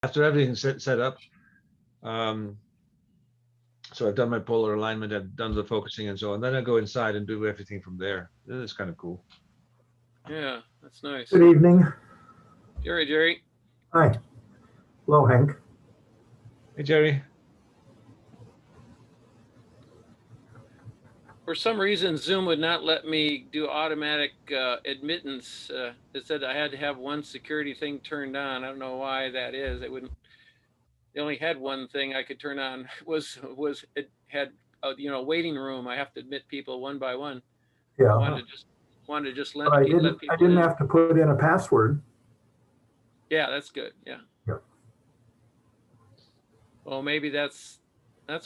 after everything's set up, so I've done my polar alignment, I've done the focusing and so on. Then I go inside and do everything from there. It's kind of cool. Yeah, that's nice. Good evening. Jerry. Hi. Hello, Henk. Hey, Jerry. For some reason, Zoom would not let me do automatic admittance. It said I had to have one security thing turned on. I don't know why that is. It wouldn't. They only had one thing I could turn on. It had a waiting room. I have to admit people one by one. Yeah. I wanted to just let I people didn't in. have to put in a password. Yeah, that's good. Yeah. Yeah. Well, maybe that's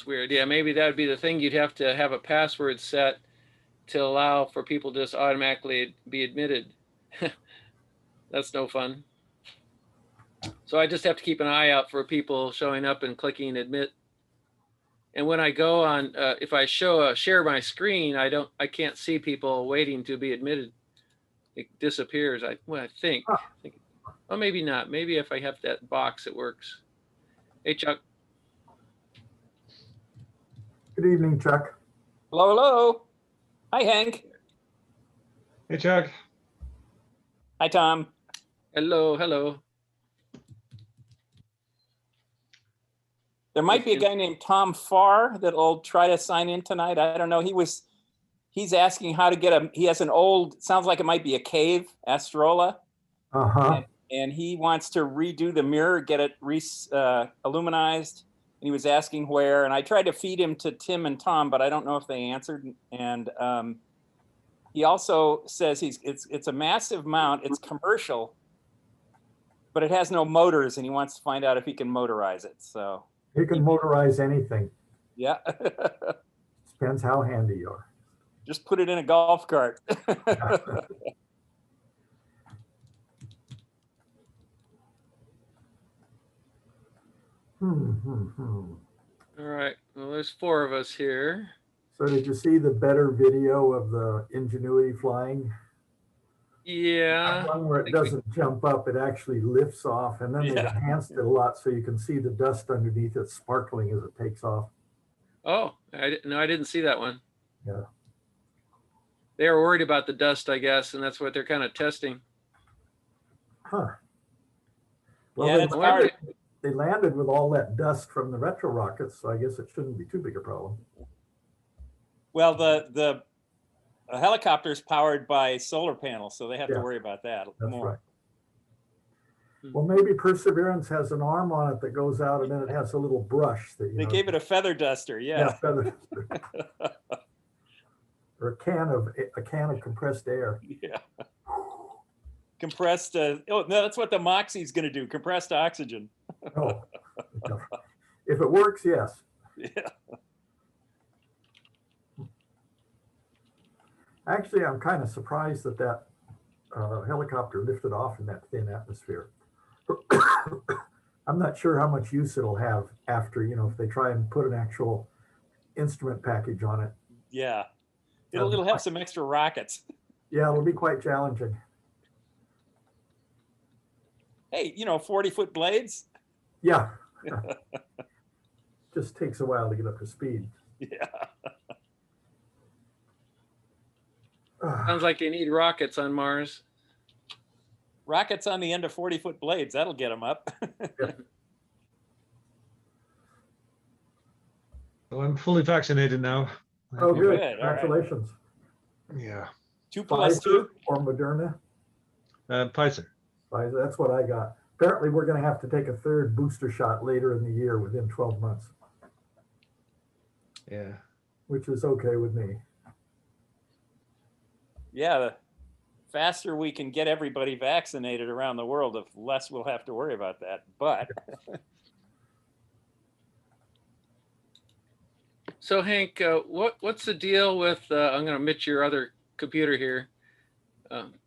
weird. Yeah, maybe that would be the thing. You'd have to have a password set to allow for people to just automatically be admitted. That's no fun. So I just have to keep an eye out for people showing up and clicking admit. And when I go on, if I share my screen, I can't see people waiting to be admitted. It disappears. I think. Well, maybe not. Maybe if I have that box, it works. Hey, Chuck. Good evening, Chuck. Hello. Hi, Henk. Hey, Chuck. Hi, Tom. Hello. There might be a guy named Tom Farr that'll try to sign in tonight. I don't know. He's asking how to get he has an old, sounds like it might be a cave, Astrola. Uh-huh. And he wants to redo the mirror, get it illuminized. And he was asking where, and I tried to feed him to Tim and Tom, but I don't know if they answered. And he also says it's a massive mount. It's commercial, but it has no motors, and he wants to find out if he can motorize it. So you can motorize anything. Yeah. Depends how handy you are. Just put it in a golf cart. All right. Well, there's 4 of us here. So did you see the better video of the Ingenuity flying? Yeah. One where it doesn't jump up, it actually lifts off, and then they enhanced it a lot so you can see the dust underneath it sparkling as it takes off. Oh, I didn't see that one. Yeah. They were worried about the dust, I guess, and that's what they're kind of testing. Huh. Well, yeah, they landed with all that dust from the retro rockets, so I guess it shouldn't be too big a problem. Well, the helicopter is powered by solar panels, so they have to worry about that more. Right. Well, maybe Perseverance has an arm on it that goes out, and then it has a little brush that they gave it a feather duster. Yeah, feather duster. Or a can of compressed air. Yeah. Compressed. Oh no, that's what the Moxie's going to do. Compressed oxygen. Oh, if it works, yes. Yeah. Actually, I'm kind of surprised that helicopter lifted off in that thin atmosphere. I'm not sure how much use it'll have after, if they try and put an actual instrument package on it. Yeah. It'll have some extra rockets. Yeah, it'll be quite challenging. Hey, 40-foot blades? Yeah. Just takes a while to get up to speed. Yeah. Sounds like they need rockets on Mars. Rockets on the end of 40-foot blades, that'll get them up. So I'm fully vaccinated now. Oh, good. Good. Congratulations. Right. Yeah. 2 plus 2? Or Moderna? Pfizer. Pfizer, that's what I got. Apparently, we're going to have to take a 3rd booster shot later in the year within 12 months. Yeah. Which is okay with me. Yeah, the faster we can get everybody vaccinated around the world, the less we'll have to worry about that. But So Henk, what's the deal with? I'm going to omit your other computer here.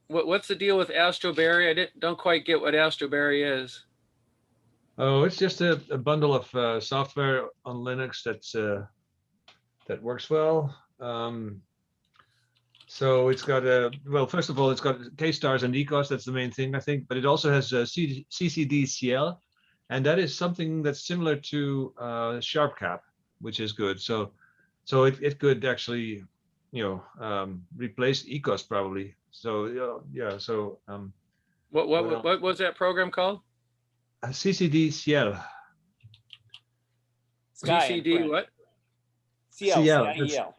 What's the deal with Astroberry? I don't quite get what Astroberry is. Oh, it's just a bundle of software on Linux that works well. So it's got well, first of all, it's got kstars and ekos. That's the main thing, I think. But it also has ccdceil, and that is something that's similar to Sharpcap, which is good. So it could actually, replace ekos probably. So yeah. So What was that program called? ccdceil. Sky in CCD French. what? CL, CL, CIEL.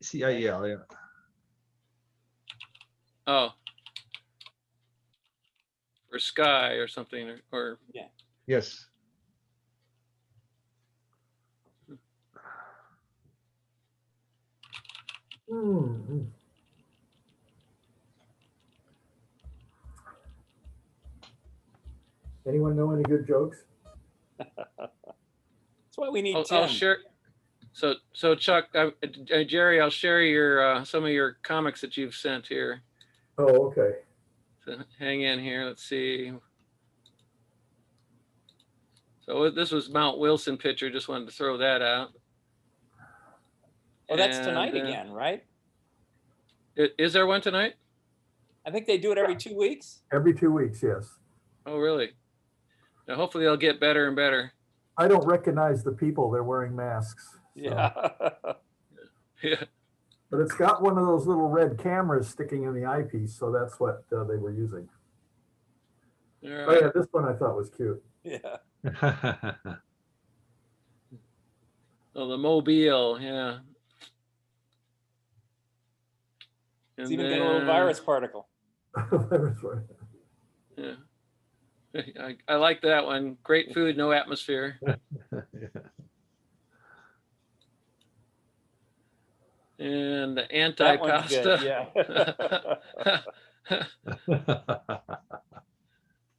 CIEL, yeah. Oh, or sky or something, or Yes. Hmm. Anyone know any good jokes? That's why we need I'll 10. share. So Chuck, Jerry, I'll share your some of your comics that you've sent here. Oh, okay. So hang in here. Let's see. So this was Mount Wilson picture. Just wanted to throw that out. Oh, that's And, tonight again, right? Is there one tonight? I think they do it every 2 weeks. Every 2 weeks, yes. Oh, really? Now, hopefully they'll get better and better. I don't recognize the people. They're wearing masks. So. Yeah. Yeah. But it's got one of those little red cameras sticking in the eyepiece, so that's what they were using. All Oh right. yeah, this one I thought was cute. Yeah. Oh, the Mobile, yeah. It's And even got a little virus particle. Yeah. I like that one. Great food, no atmosphere. And the That one's good, anti-pasta. yeah.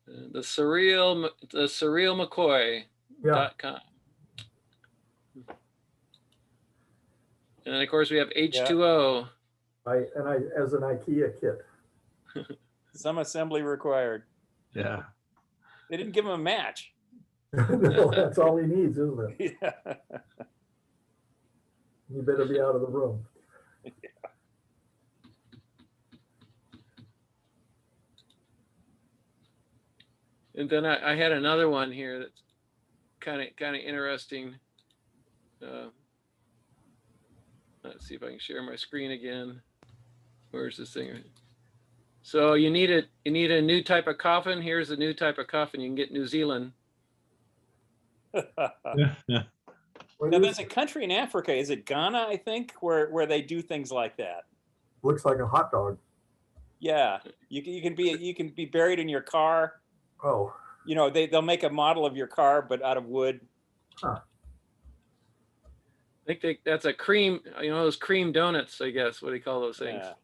The surreal McCoy.com. And then of course we have H2O. I as an IKEA kit. Some assembly required. Yeah. They didn't give him a match. No, that's all he needs, isn't it? Yeah. You better be out of the room. And then I had another one here that's kind of interesting. Let's see if I can share my screen again. Where's this thing? So you need a new type of coffin. Here's a new type of coffin you can get in New Zealand. Now there's a country in Africa, is it Ghana, I think, where they do things like that. Looks like a hot dog. Yeah, you can be buried in your car. Oh. You know, they'll make a model of your car, but out of wood. Huh. I think that's a cream, those cream donuts, I guess. What do you call those things? Yeah.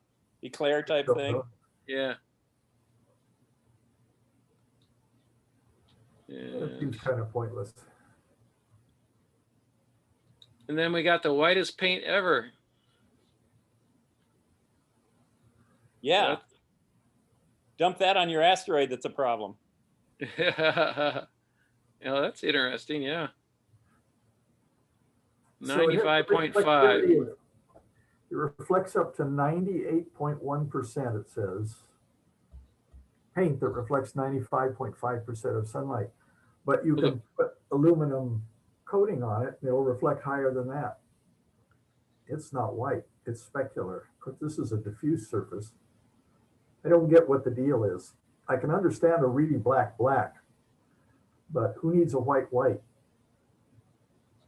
Eclair type thing. Yeah. That seems kind of pointless. And then we got the whitest paint ever. Yeah. Dump that on your asteroid, that's a problem. Yeah, that's interesting. Yeah. So 95.5. it reflects up to 98.1%, it says. Paint that reflects 95.5% of sunlight. But you can put aluminum coating on it, and it'll reflect higher than that. It's not white, it's specular. Because this is a diffuse surface. I don't get what the deal is. I can understand a really black, but who needs a white?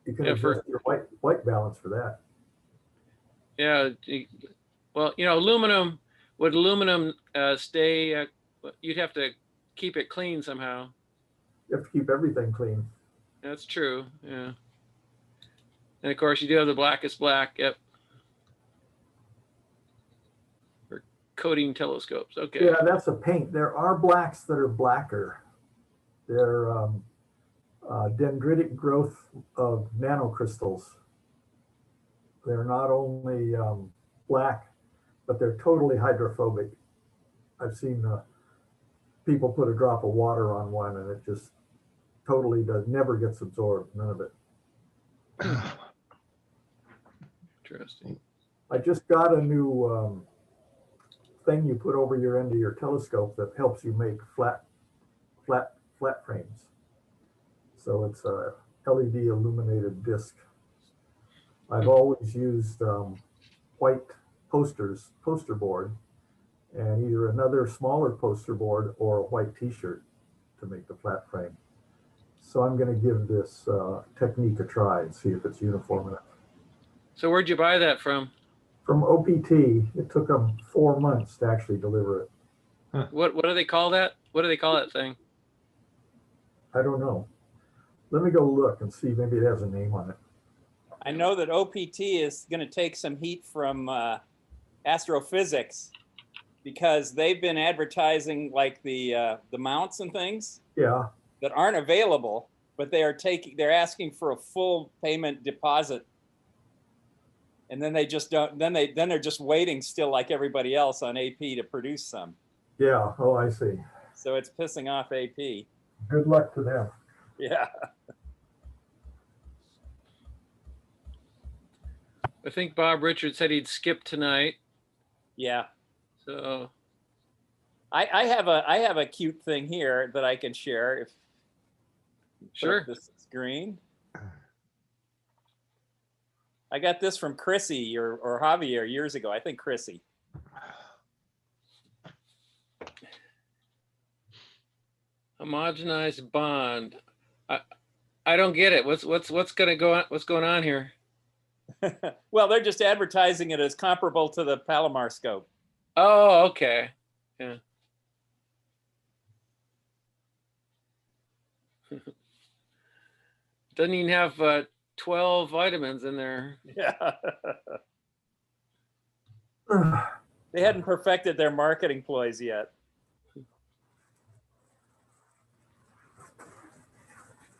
You can adjust your white balance for that. Yeah. Well, aluminum, would aluminum stay, you'd have to keep it clean somehow. You have to keep everything clean. That's true, yeah. And of course you do have the blackest black, yep. For coating telescopes, okay. Yeah, that's a paint. There are blacks that are blacker. They're dendritic growth of nanocrystals. They're not only black, but they're totally hydrophobic. I've seen people put a drop of water on one and it just totally never gets absorbed, none of it. Interesting. I just got a new thing you put over your end of your telescope that helps you make flat frames. So it's a LED illuminated disc. I've always used white poster board, and either another smaller poster board or a white t-shirt to make the flat frame. So I'm going to give this technique a try and see if it's uniform enough. So where'd you buy that from? From OPT, it took them 4 months to actually deliver it. What do they call that? What do they call that thing? I don't know. Let me go look and see. Maybe it has a name on it. I know that OPT is going to take some heat from astrophysics because they've been advertising like the mounts and things Yeah. that aren't available, but they're asking for a full payment deposit. And then they just don't, then they're just waiting still like everybody else on AP to produce some. Yeah. Oh, I see. So it's pissing off AP. Good luck to them. Yeah. I think Bob Richards said he'd skip tonight. Yeah. So I have a cute thing here that I can share if sure. put up this screen. I got this from Chrissy or Javier years ago. I think Chrissy. Homogenized bond. I don't get it. What's gonna go on? What's going on here? Well, they're just advertising it as comparable to the Palomar scope. Oh, okay. Yeah. Doesn't even have 12 vitamins in there. Yeah. They hadn't perfected their marketing ploys yet.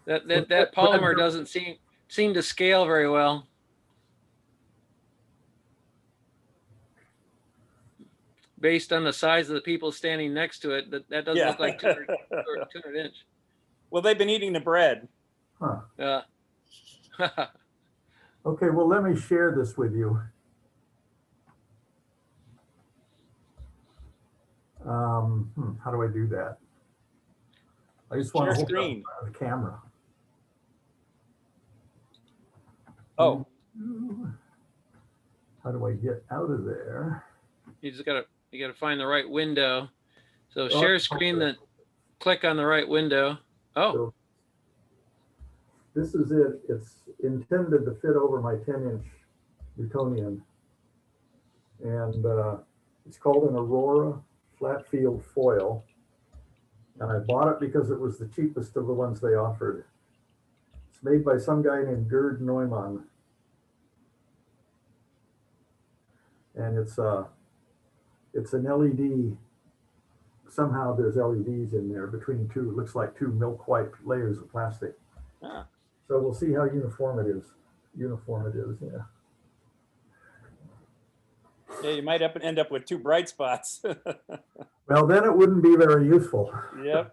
That polymer doesn't seem to scale very well. Based on the size of the people standing next to it, that doesn't Yeah. look like 200 inch. Well, they've been eating the bread. Huh. Yeah. Okay, well, let me share this with you. How do I do that? I just want Share to hold screen. up the camera. Oh, How do I get out of there? You gotta find the right window. So share screen, then click on the right window. Oh, So this is it. It's intended to fit over my 10-inch Newtonian. And it's called an Aurora flatfield foil. And I bought it because it was the cheapest of the ones they offered. It's made by some guy named Gerd Neumann. And it's an LED. Somehow there's LEDs in there between two, it looks like two milk white layers of plastic. ah. So we'll see how uniform it is. Uniform it is, yeah. Yeah, you might end up with two bright spots. Well, then it wouldn't be very useful. Yep.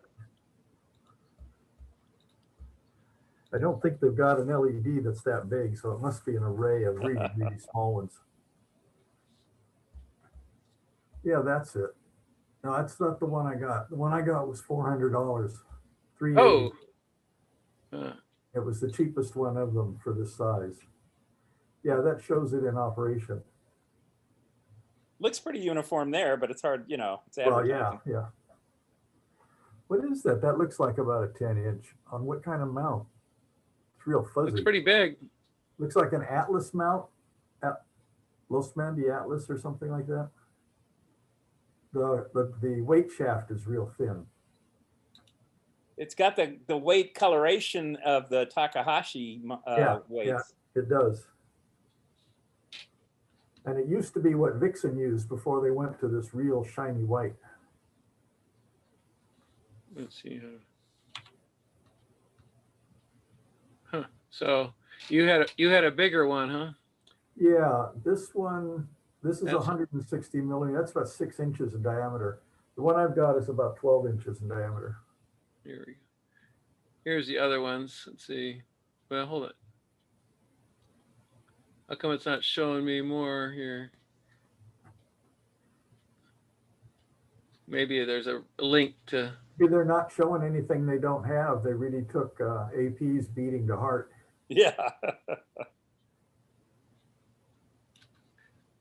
I don't think they've got an LED that's that big, so it must be an array of really, really small ones. Yeah, that's it. No, that's not the one I got. The one I got was $400. $380. oh. It was the cheapest one of them for this size. Yeah, that shows it in operation. Looks pretty uniform there, but it's hard, you know, it's Well, advertising. yeah. What is that? That looks like about a 10-inch. On what kind of mount? It's real fuzzy. Looks pretty big. Looks like an Atlas mount. Losmandy Atlas or something like that. The weight shaft is real thin. It's got the weight coloration of the Takahashi weights. Yeah, it does. And it used to be what Vixen used before they went to this real shiny white. Let's see. Huh. So you had a bigger one, huh? Yeah, this is That's- 160 millimeters. That's about 6 inches in diameter. The one I've got is about 12 inches in diameter. Here we go. Here's the other ones. Let's see. Well, hold it. How come it's not showing me more here? Maybe there's a link to they're not showing anything they don't have. They really took AP's beating to heart. Yeah.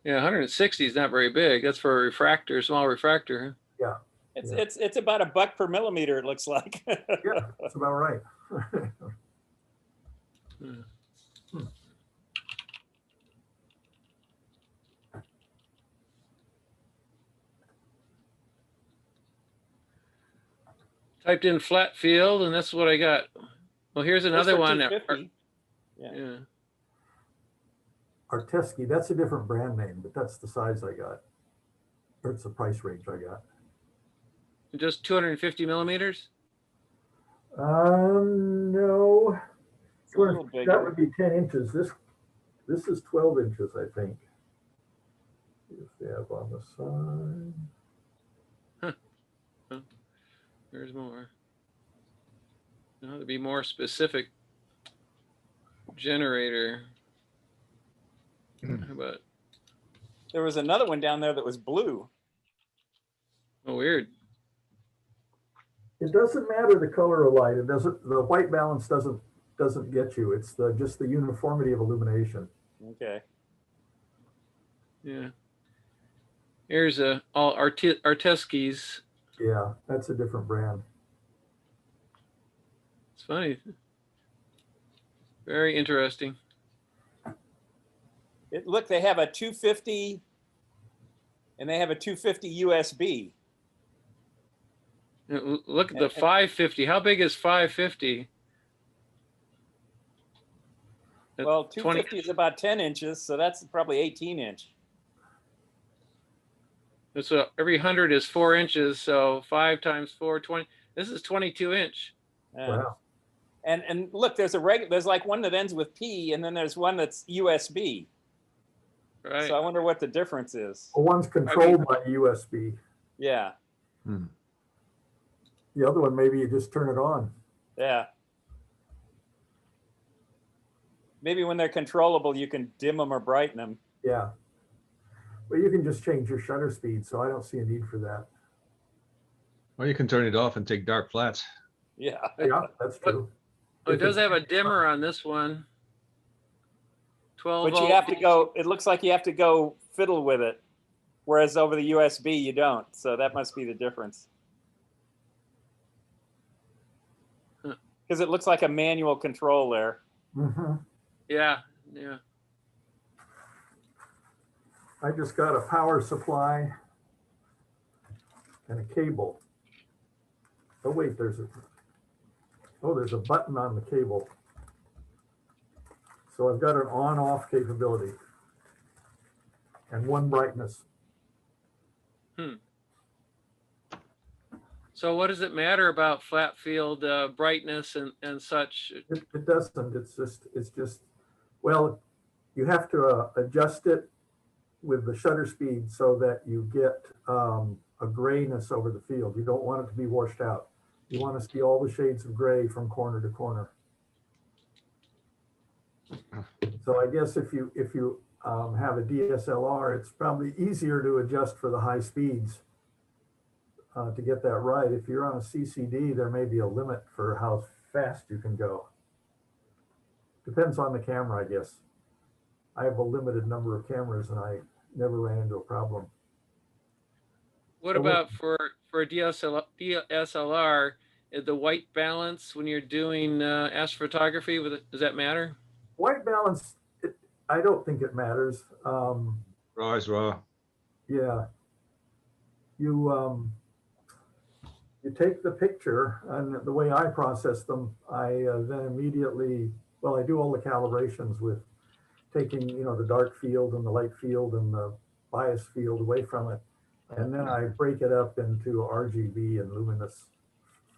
Yeah, 160 is not very big. That's for a refractor, small refractor. Yeah. It's about $1 per millimeter, it looks like. Yeah, that's about right. Typed in flat field, and that's what I got. Well, here's another one. 250. Yeah. Arteski, that's a different brand name, but that's the size I got. Or it's the price range I got. Just 250 millimeters? No. It's a little That bigger. would be 10 inches. This is 12 inches, I think. If they have on the side. There's more. No, to be more specific. Generator. How about? There was another one down there that was blue. Oh, weird. It doesn't matter the color of light. It doesn't. The white balance doesn't get you. It's just the uniformity of illumination. Okay. Yeah. Here's all Arteskis. Yeah, that's a different brand. It's funny. Very interesting. Look, they have a 250 and they have a 250 USB. Look at the 550. How big is 550? Well, 250 is about 10 inches, so that's probably 18 inch. So every 100 is 4 inches. So 5 times 4, 20. This is 22 inch. Wow. And look, there's like one that ends with P, and then there's one that's USB. Right. So I wonder what the difference is. Well, one's controlled by USB. Yeah. The other one, maybe you just turn it on. Yeah. Maybe when they're controllable, you can dim them or brighten them. Yeah. Well, you can just change your shutter speed, so I don't see a need for that. Or you can turn it off and take dark flats. Yeah. Yeah, that's true. Oh, it does have a dimmer on this one. 12 But you have to go, it looks like you have to go fiddle with it. Whereas over the USB, you don't. So that must be the difference. Because it looks like a manual control there. Mm-hmm. Yeah, yeah. I just got a power supply and a cable. Oh wait, there's a button on the cable. So I've got an on-off capability and one brightness. So what does it matter about flat field brightness and such? It doesn't. It's just well, you have to adjust it with the shutter speed so that you get a grayness over the field. You don't want it to be washed out. You want to see all the shades of gray from corner to corner. So I guess if you have a DSLR, it's probably easier to adjust for the high speeds to get that right. If you're on a CCD, there may be a limit for how fast you can go. Depends on the camera, I guess. I have a limited number of cameras and I never ran into a problem. What about for a DSLR, the white balance when you're doing astrophotography? Does that matter? White balance, I don't think it matters. Raw is raw. Yeah. You take the picture, and the way I process them, I then immediately, well, I do all the calibrations with taking, the dark field and the light field and the bias field away from it. And then I break it up into RGB and luminous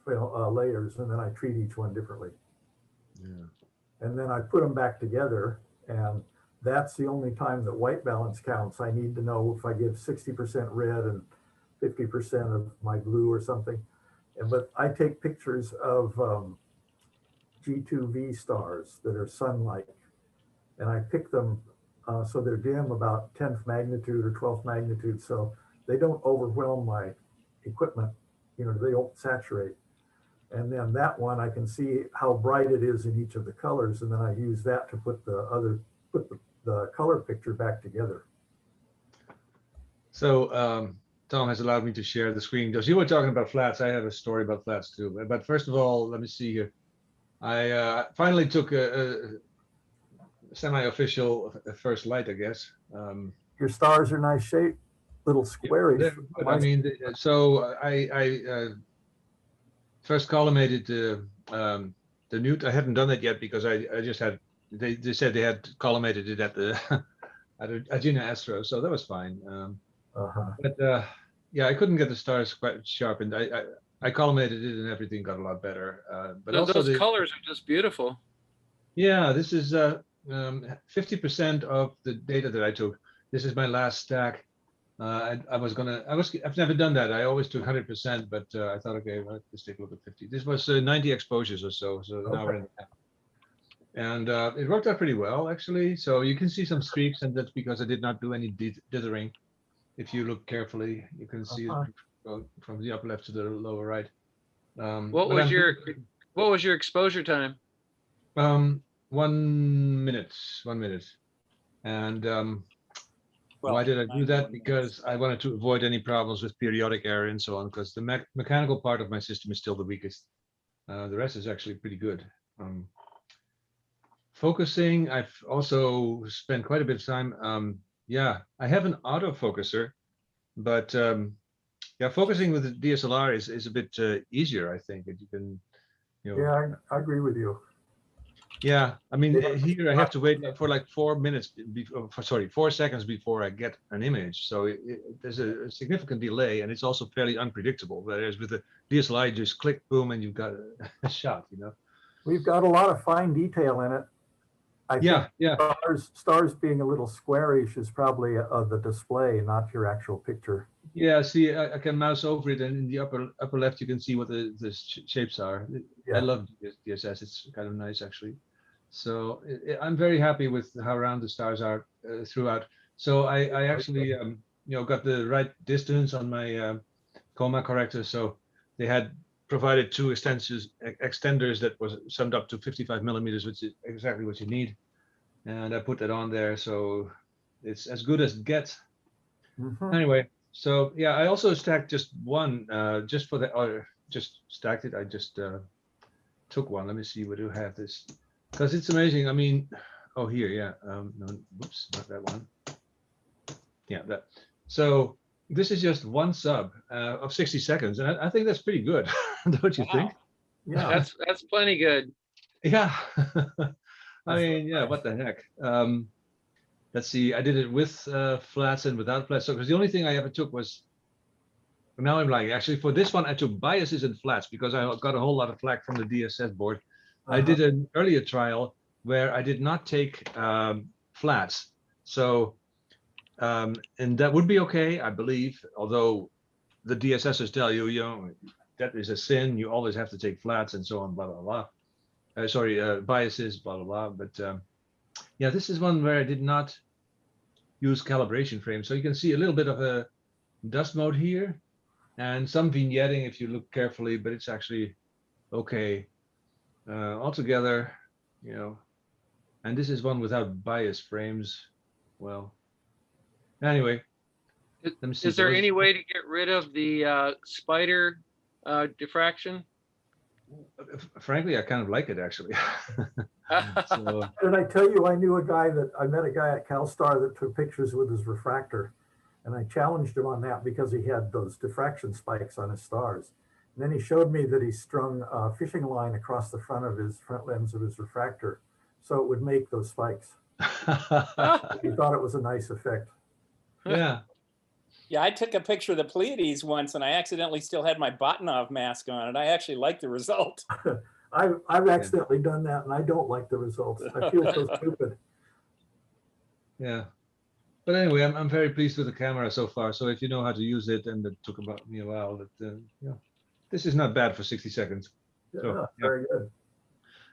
layers, and then I treat each one differently. Yeah. And then I put them back together, and that's the only time that white balance counts. I need to know if I give 60% red and 50% of my blue or something. But I take pictures of G2V stars that are sun-like, and I pick them so they're dim, about 10th magnitude or 12th magnitude, so they don't overwhelm my equipment. they don't saturate. And then that one, I can see how bright it is in each of the colors. And then I use that to put the color picture back together. So Tom has allowed me to share the screen. Because you were talking about flats, I have a story about flats too. But first of all, let me see here. I finally took a semi-official first light, I guess. Your stars are nice shape, little squarish. But I mean, so I first collimated the newt. I hadn't done it yet because I just had, they said they had collimated it at the at Agena Astro, so that was fine. But yeah, I couldn't get the stars quite sharpened. I collimated it and everything got a lot better. But also those colors are just beautiful. Yeah, this is 50% of the data that I took. This is my last stack. I've never done that. I always took 100%, but I thought, okay, well, let's take a look at 50. This was 90 exposures or so. So now we're in the and it worked out pretty well, actually. So you can see some streaks, and that's because I did not do any dithering. If you look carefully, you can see it from the upper left to the lower right. What was your exposure time? 1 minute. And why did I do that? Because I wanted to avoid any problems with periodic error and so on, because the mechanical part of my system is still the weakest. The rest is actually pretty good. Focusing, I've also spent quite a bit of time. Yeah, I have an autofocuser, but yeah, focusing with the DSLR is a bit easier, I think. You can, Yeah, I agree with you. Yeah, I mean, here I have to wait for like 4 minutes, 4 seconds before I get an image. So there's a significant delay, and it's also fairly unpredictable. Whereas with the DSLR, you just click, boom, and you've got a shot, We've got a lot of fine detail in it. I think stars being a little squarish is probably the display, not your actual picture. Yeah, see, I can mouse over it, and in the upper left, you can see what the shapes are. I love DSS. It's kind of nice, actually. So I'm very happy with how round the stars are throughout. So I actually, got the right distance on my coma corrector. So they had provided 2 extenders that was summed up to 55 millimeters, which is exactly what you need. And I put that on there, so it's as good as it gets. Anyway, so yeah, I also stacked just one, just for the, or just stacked it. I just took one. Let me see, where do I have this? Because it's amazing. I mean, oh, here, yeah. No, whoops, not that one. Yeah, that. So this is just one sub of 60 seconds, and I think that's pretty good, don't you think? Yeah, that's plenty good. Yeah. I mean, yeah, what the heck? Let's see, I did it with flats and without flats. So because the only thing I ever took was, now I'm lying. Actually, for this one, I took biases and flats because I got a whole lot of flack from the DSS board. I did an earlier trial where I did not take flats. So, and that would be okay, I believe, although the DSSers tell you, that is a sin. You always have to take flats and so on, blah, blah, blah. Biases, blah, blah, blah. But yeah, this is one where I did not use calibration frames. So you can see a little bit of a dust mode here and some vignetting if you look carefully, but it's actually okay. Altogether, and this is one without bias frames. Well, anyway, let me see. Is there any way to get rid of the spider diffraction? Frankly, I kind of like it, actually. So, and I tell you, I met a guy at CalStar that took pictures with his refractor, and I challenged him on that because he had those diffraction spikes on his stars. And then he showed me that he strung a fishing line across the front lens of his refractor, so it would make those spikes. He thought it was a nice effect. Yeah. Yeah, I took a picture of the Pleiades once, and I accidentally still had my Batinov mask on, and I actually liked the result. I've accidentally done that, and I don't like the results. I feel so stupid. Yeah. But anyway, I'm very pleased with the camera so far. So if you know how to use it, and it took about me a while, this is not bad for 60 seconds. Yeah, so, very good.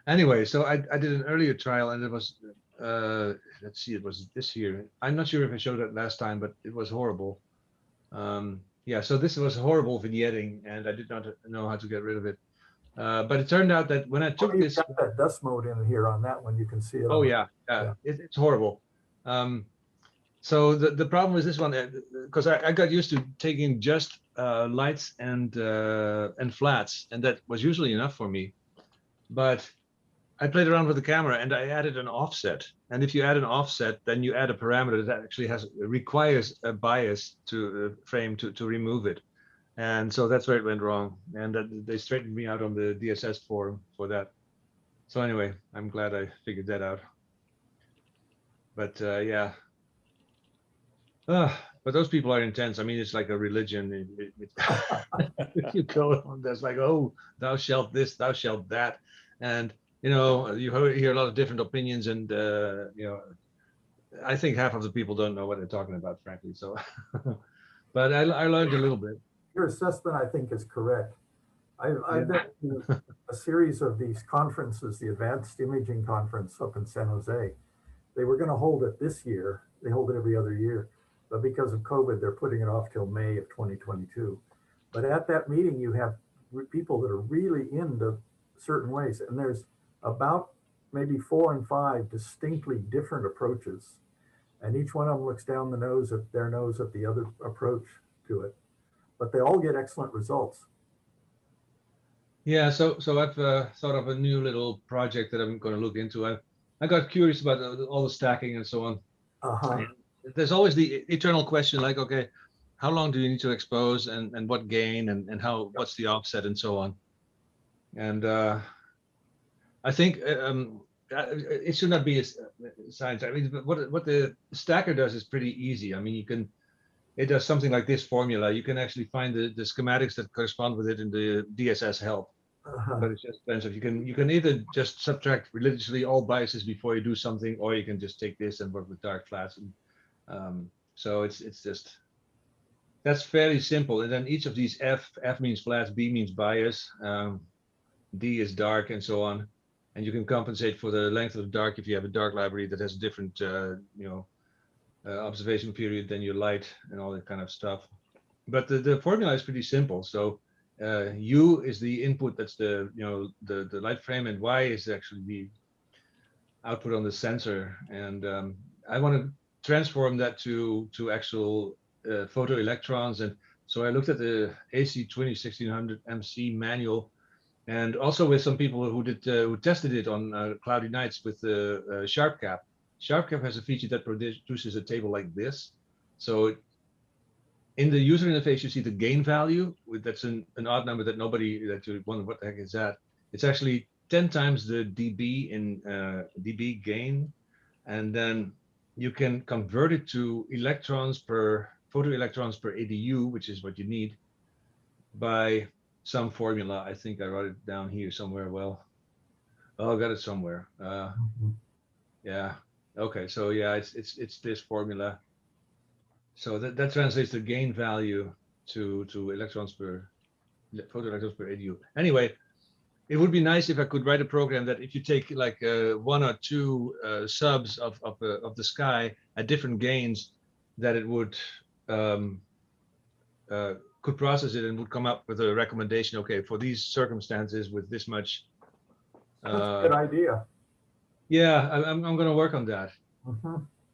Anyway, so I did an earlier trial, and it was, let's see, it was this year. I'm not sure if I showed that last time, but it was horrible. yeah, so this was horrible vignetting, and I did not know how to get rid of it. But it turned out that when I took You've this, got that dust mode in here on that one. You can see it. oh on yeah, yeah. it's horrible. So the problem with this one, because I got used to taking just lights and flats, and that was usually enough for me. But I played around with the camera and I added an offset. And if you add an offset, then you add a parameter that actually requires a bias to frame to remove it. And so that's where it went wrong. And they straightened me out on the DSS forum for that. So anyway, I'm glad I figured that out. But yeah. But those people are intense. I mean, it's like a religion. You go on, there's like, oh, thou shalt this, thou shalt that. And you know, you hear a lot of different opinions, and you know, I think half of the people don't know what they're talking about, frankly. So, but I learned a little bit. Your assessment, I think, is correct. I've been to a series of these conferences, the Advanced Imaging Conference up in San Jose. They were going to hold it this year. They hold it every other year, but because of COVID, they're putting it off till May of 2022. But at that meeting, you have people that are really into certain ways, and there's about maybe 4 and 5 distinctly different approaches, and each one of them looks down their nose at the other approach to it, but they all get excellent results. Yeah, so I've thought of a new little project that I'm going to look into. I got curious about all the stacking and so on. Uh-huh. There's always the eternal question, like, okay, how long do you need to expose, and what gain, and what's the offset, and so on. And I think it should not be a science. I mean, what the stacker does is pretty easy. I mean, it does something like this formula. You can actually find the schematics that correspond with it in the DSS help. But it's just expensive. You can either just subtract religiously all biases before you do something, or you can just take this and work with dark flats. And so it's just, that's fairly simple. And then each of these F means flats, B means bias, D is dark, and so on. And you can compensate for the length of the dark if you have a dark library that has a different observation period than your light, and all that kind of stuff. But the formula is pretty simple. So U is the input, that's the light frame, and Y is actually the output on the sensor. And I want to transform that to actual photo electrons. And so I looked at the AC 201600 MC manual, and also with some people who tested it on cloudy nights with the Sharpcap. Sharpcap has a feature that produces a table like this. So in the user interface, you see the gain value. That's an odd number that you wonder what the heck is that. It's actually 10 times the dB in dB gain, and then you can convert it to photoelectrons per ADU, which is what you need, by some formula. I think I wrote it down here somewhere. Well, I got it somewhere. Yeah. Okay. So yeah, it's this formula. So that translates the gain value to photoelectrons per ADU. Anyway, it would be nice if I could write a program that if you take like 1 or 2 subs of the sky at different gains, that it would could process it and would come up with a recommendation. Okay, for these circumstances with this much. That's a good idea. Yeah, I'm going to work on that.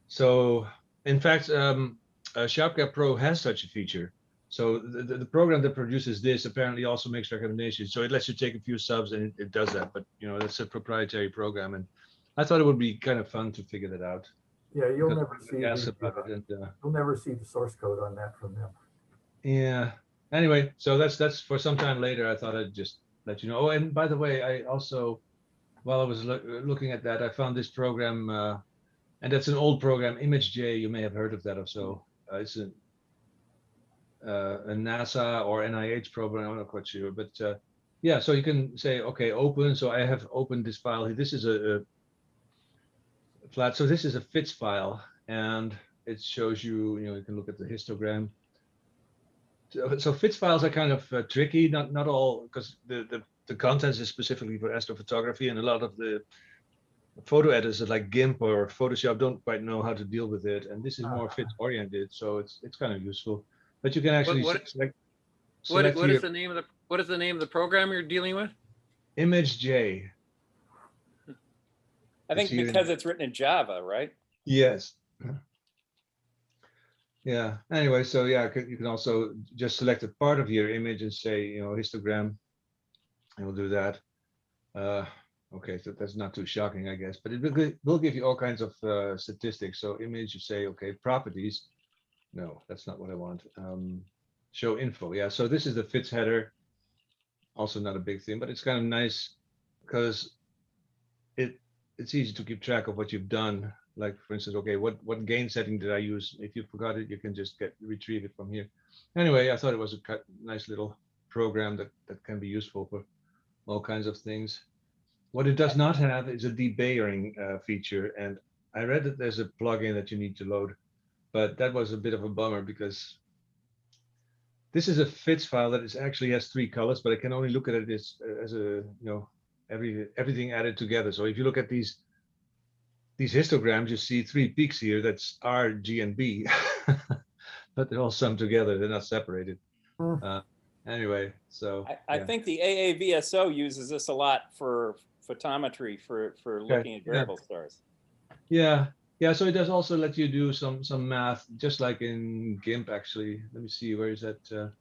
So in fact, Sharpcap Pro has such a feature. So the program that produces this apparently also makes recommendations. So it lets you take a few subs and it does that. But that's a proprietary program, and I thought it would be kind of fun to figure that out. Yeah, you'll never see you'll never see the source code on that from them. Yeah. Anyway, so that's for some time later. I thought I'd just let you know. Oh, and by the way, I also, while I was looking at that, I found this program, and that's an old program, ImageJ. You may have heard of that, or so. It's a NASA or NIH program. I'm not quite sure, but yeah. So you can say, okay, open. So I have opened this file here. This is a flat. So this is a FITS file, and it shows you. You can look at the histogram. So FITS files are kind of tricky. Not all, because the contents is specifically for astrophotography, and a lot of the photo editors like GIMP or Photoshop don't quite know how to deal with it. And this is more FITS oriented, so it's kind of useful. but you can actually what- select What your is the name of the program you're dealing with? image J. I think It's here in- because it's written in Java, right? Yes. Yeah. Anyway, so yeah, you can also just select a part of your image and say, histogram, and we'll do that. Okay, so that's not too shocking, I guess, but it will give you all kinds of statistics. So image, you say, okay, properties. No, that's not what I want. Show info. Yeah. So this is the FITS header. Also not a big thing, but it's kind of nice because it's easy to keep track of what you've done. Like for instance, okay, what gain setting did I use? If you forgot it, you can just retrieve it from here. Anyway, I thought it was a nice little program that can be useful for all kinds of things. What it does not have is a debayering feature, and I read that there's a plugin that you need to load, but that was a bit of a bummer because this is a FITS file that actually has 3 colors, but I can only look at it as a everything added together. So if you look at these histograms, you see 3 peaks here. That's R, G, and B, but they're all summed together. They're not separated. Anyway, so I think the AAVSO uses this a lot for photometry for looking at variable stars. Yeah. So it does also let you do some math, just like in GIMP. Actually, let me see, where is that?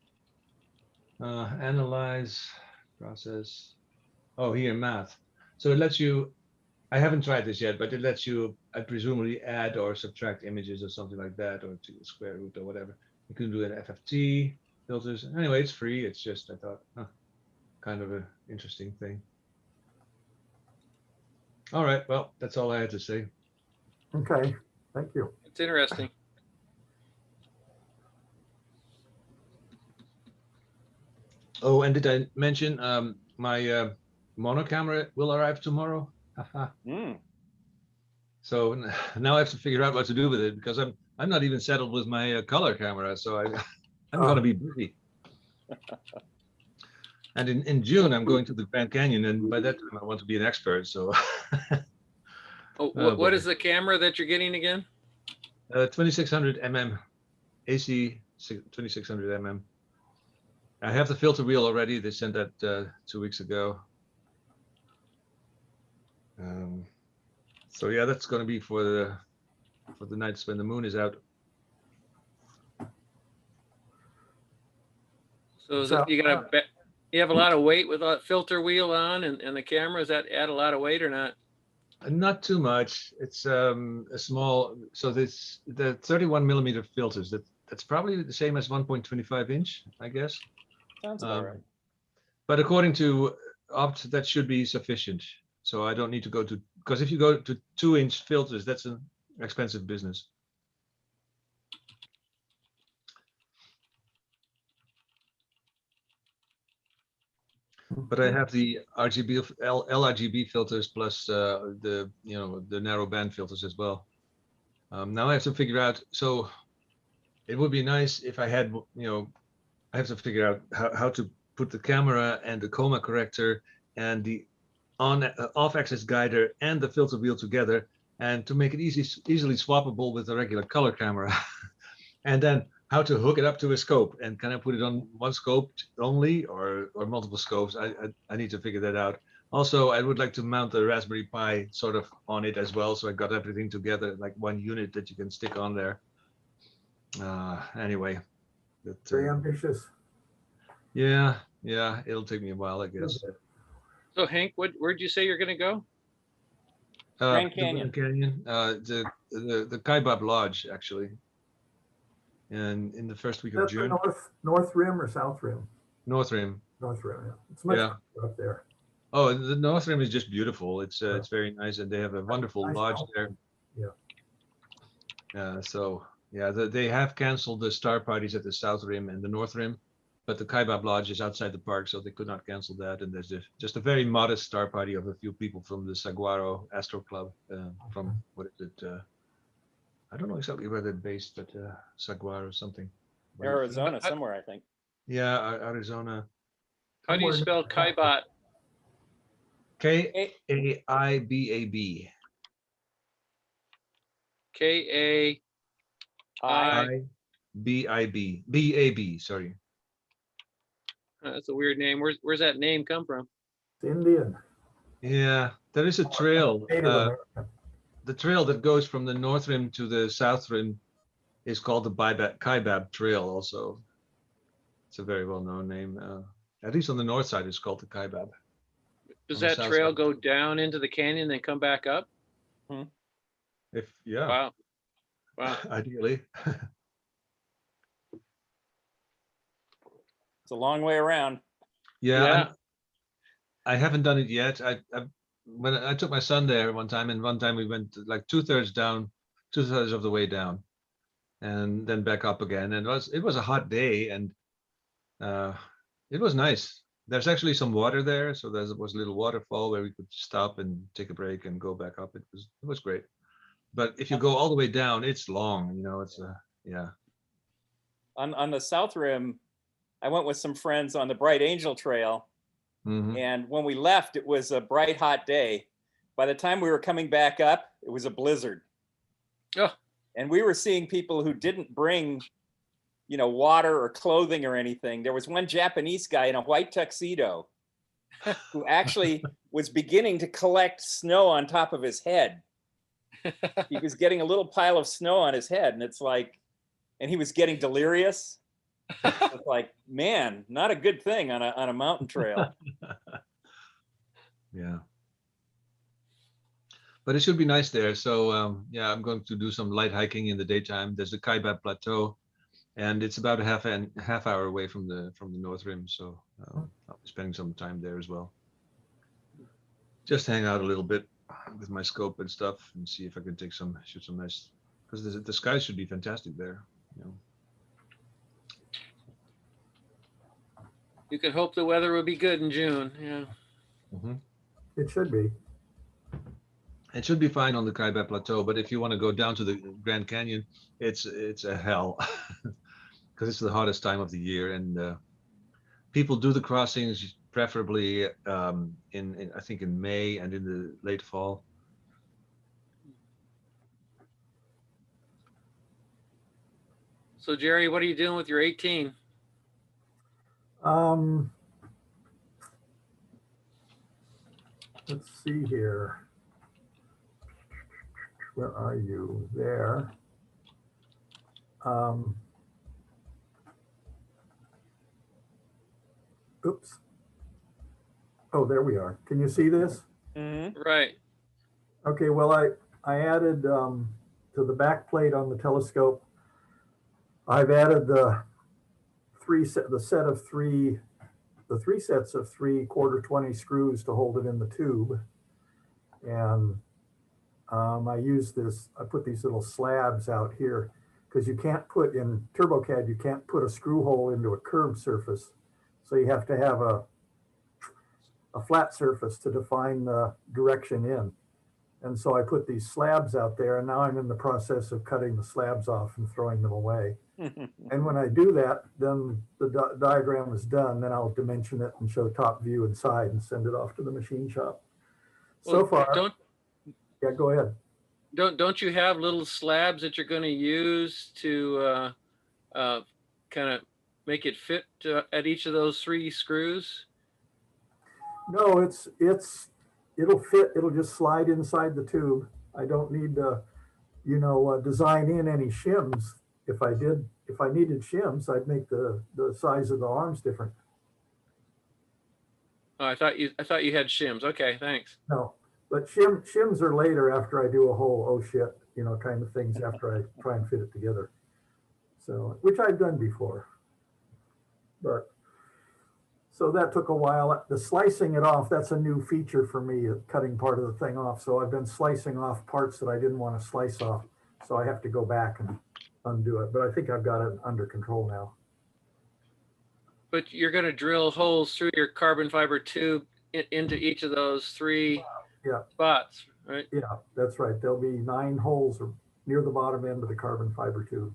Analyze, process. Oh, here, math. So it lets you. I haven't tried this yet, but it lets you, I presumably, add or subtract images or something like that, or to the square root or whatever. You can do an FFT filters. Anyway, it's free. It's just, I thought, kind of an interesting thing. All right. Well, that's all I had to say. Okay, thank you. It's interesting. Oh, and did I mention my mono camera will arrive tomorrow? So now I have to figure out what to do with it, because I'm not even settled with my color camera, so I'm going to be busy. And in June I'm going to the Grand Canyon, and by that time I want to be an expert. So. What is the camera that you're getting again? 2600 mm, AC 2600 mm. I have the filter wheel already. They sent that 2 weeks ago. So yeah, that's going to be for the nights when the moon is out. So you have a lot of weight with a filter wheel on and the camera. Does that add a lot of weight or not? Not too much. It's a small. So the 31 millimeter filters. That's probably the same as 1.25 inch, I guess. Sounds about right. But according to Opt, that should be sufficient. So I don't need to go to, because if you go to 2-inch filters, that's an expensive business. But I have the lrgb filters plus the narrowband filters as well. Now I have to figure out. So it would be nice if I had, I have to figure out how to put the camera and the coma corrector and the off-axis guider and the filter wheel together, and to make it easily swappable with a regular color camera. And then how to hook it up to a scope, and can I put it on one scope only or multiple scopes? I need to figure that out. Also, I would like to mount the Raspberry Pi sort of on it as well, so I got everything together, like one unit that you can stick on there. Anyway, Very ambitious. Yeah, it'll take me a while, I guess. So Henk, where'd you say you're going to go? Grand Canyon. The Grand Canyon, the Kaibab Lodge, actually. And in the first week of That's June. the north rim or south rim? North Rim. North rim, yeah. It's much up there. Oh, the North Rim is just beautiful. It's very nice, and they have a wonderful lodge there. Yeah. So yeah, they have canceled the star parties at the South Rim and the North Rim, but the Kaibab Lodge is outside the park, so they could not cancel that. And there's just a very modest star party of a few people from the Saguaro Astro Club, from what is it? I don't know exactly where they're based, but Saguaro or something. Arizona somewhere, I think. Yeah, Arizona. How do you spell Kaibab? Kaibab. K-A-I. BAB, sorry. That's a weird name. Where's that name come from? It's Indian. Yeah, there is a trail. Native American. The trail that goes from the North Rim to the South Rim is called the Kaibab Trail also. It's a very well-known name. At least on the north side, it's called the Kaibab. Does On the that south trail side. go down into the canyon then come back up? Yeah, Wow. Wow. ideally. It's a long way around. Yeah, I haven't done it yet. When I took my son there one time, and one time we went like 2/3 down, 2/3 of the way down, and then back up again. And it was a hot day, and it was nice. There's actually some water there, so there was a little waterfall where we could stop and take a break and go back up. It was great. But if you go all the way down, it's long. You know, it's yeah. On the South Rim, I went with some friends on the Bright Angel Trail. Mhm. And when we left, it was a bright, hot day. By the time we were coming back up, it was a blizzard. Oh. And we were seeing people who didn't bring, water or clothing or anything. There was one Japanese guy in a white tuxedo who actually was beginning to collect snow on top of his head. He was getting a little pile of snow on his head, and it's like, and he was getting delirious. It's like, man, not a good thing on a mountain trail. Yeah. But it should be nice there. So yeah, I'm going to do some light hiking in the daytime. There's the Kaibab Plateau, and it's about a half hour away from the North Rim. So I'll be spending some time there as well. Just hang out a little bit with my scope and stuff, and see if I can shoot some nice, because the sky should be fantastic there. You could hope the weather will be good in June. Yeah. Mm-hmm. It should be. It should be fine on the Kaibab Plateau, but if you want to go down to the Grand Canyon, it's a hell, because it's the hottest time of the year, and people do the crossings preferably in I think in May and in the late fall. So Jerry, what are you doing with your 18? Let's see here. Where are you? There. Oops. Oh, there we are. Can you see this? Mm-hmm. Right. Okay, well, I added to the back plate on the telescope, I've added the three sets of three 1/4 screws to hold it in the tube. And I put these little slabs out here, because you can't put in TurboCAD, you can't put a screw hole into a curved surface. So you have to have a flat surface to define the direction in. And so I put these slabs out there, and now I'm in the process of cutting the slabs off and throwing them away. And when I do that, then the diagram is done. Then I'll dimension it and show top view and side and send it off to the machine shop. Well, so far, yeah, go ahead. Don't you have little slabs that you're going to use to kind of make it fit at each of those 3 screws? No, it'll fit. It'll just slide inside the tube. I don't need to, design in any shims. If I needed shims, I'd make the size of the arms different. Oh, I thought you had shims. Okay, thanks. No, but shims are later, after I do a whole oh shit, kind of things, after I try and fit it together. So, which I've done before. But so that took a while. The slicing it off, that's a new feature for me, cutting part of the thing off. So I've been slicing off parts that I didn't want to slice off. So I have to go back and undo it. But I think I've got it under control now. But you're going to drill holes through your carbon fiber tube into each of those 3 spots, right? Yeah, that's right. There'll be 9 holes near the bottom end of the carbon fiber tube.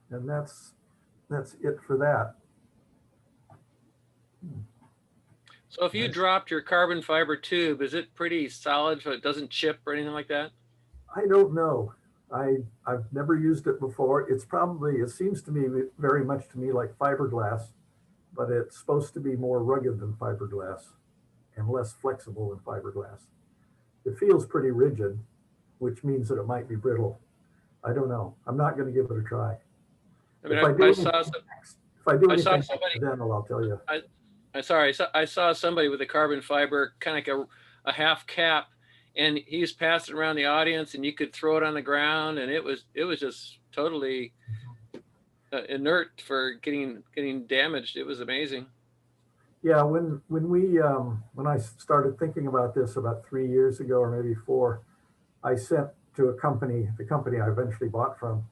And that's it for that. So if you Nice. dropped your carbon fiber tube, is it pretty solid so it doesn't chip or anything like that? I don't know. I've never used it before. It's probably, it seems to me very much to me like fiberglass, but it's supposed to be more rugged than fiberglass and less flexible than fiberglass. It feels pretty rigid, which means that it might be brittle. I don't know. I'm not going to give it a try. I mean, If I do anything next, somebody. then I'll tell you. I saw somebody with a carbon fiber, kind of like a half cap, and he was passing around the audience, and you could throw it on the ground, and it was just totally inert for getting damaged. It was amazing. Yeah, when I started thinking about this about 3 years ago or maybe 4, I sent to a company, the company I eventually bought from,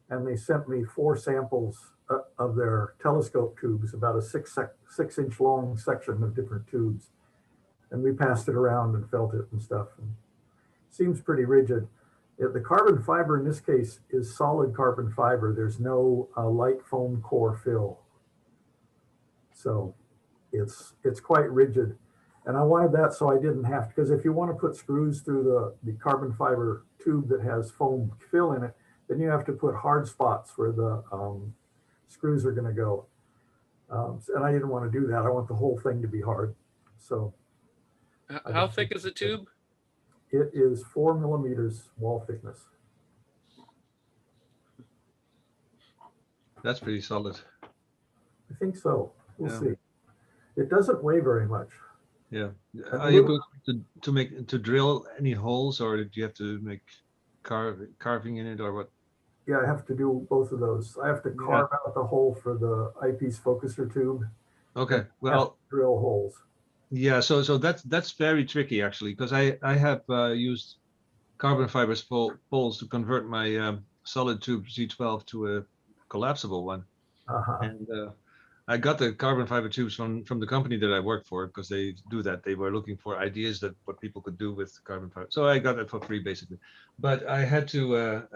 and they sent me 4 samples of their telescope tubes, about a 6-inch long section of different tubes. And we passed it around and felt it and stuff. And it seems pretty rigid. The carbon fiber in this case is solid carbon fiber. There's no light foam core fill. So it's quite rigid. And I wanted that so I didn't have to, because if you want to put screws through the carbon fiber tube that has foam fill in it, then you have to put hard spots where the screws are going to go. And I didn't want to do that. I want the whole thing to be hard. So how thick is the tube? It is 4 millimeters wall thickness. That's pretty solid. I think so. We'll Yeah. see. It doesn't weigh very much. Yeah. Are you going to drill any holes, or do you have to make carving in it, or what? Yeah, I have to do both of those. I have to carve out the hole for the eyepiece focuser tube. Okay. Well, drill holes. yeah. So that's very tricky actually, because I have used carbon fiber poles to convert my solid tube Z12 to a collapsible one, and I got the carbon fiber tubes from the company that I work for, because they do that. They were looking for ideas that what people could do with carbon fiber. So I got it for free basically. But I had to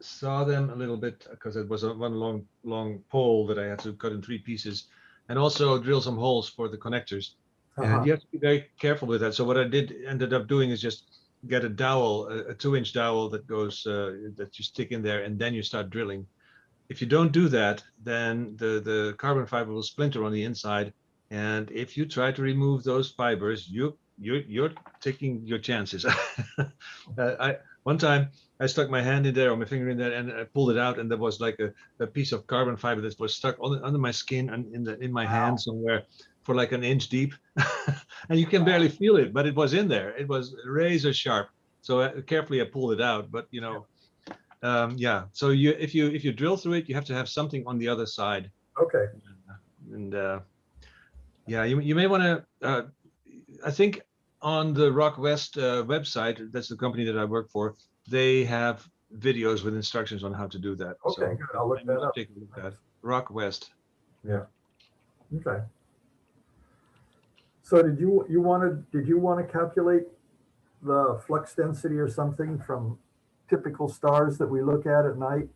saw them a little bit, because it was one long pole that I had to cut in 3 pieces, and also drill some holes for the connectors. And you have to be very careful with that. So what I ended up doing is just get a dowel, a 2-inch dowel that goes that you stick in there, and then you start drilling. If you don't do that, then the carbon fiber will splinter on the inside, and if you try to remove those fibers, you're taking your chances. One time I stuck my hand in there, or my finger in there, and I pulled it out, and there was like a piece of carbon fiber that was stuck under my skin and in my hand somewhere for like an inch deep, and you can barely feel it, but it was in there. It was razor sharp. So carefully I pulled it out, but you know. Yeah, so if you drill through it, you have to have something on the other side. Okay. And yeah, you may want to. I think on the Rock West website, that's the company that I work for, they have videos with instructions on how to do that. Okay, so good. I'll look that up. Take a look at that. Rock West. Yeah. Okay. So did you want to calculate the flux density or something from typical stars that we look at night?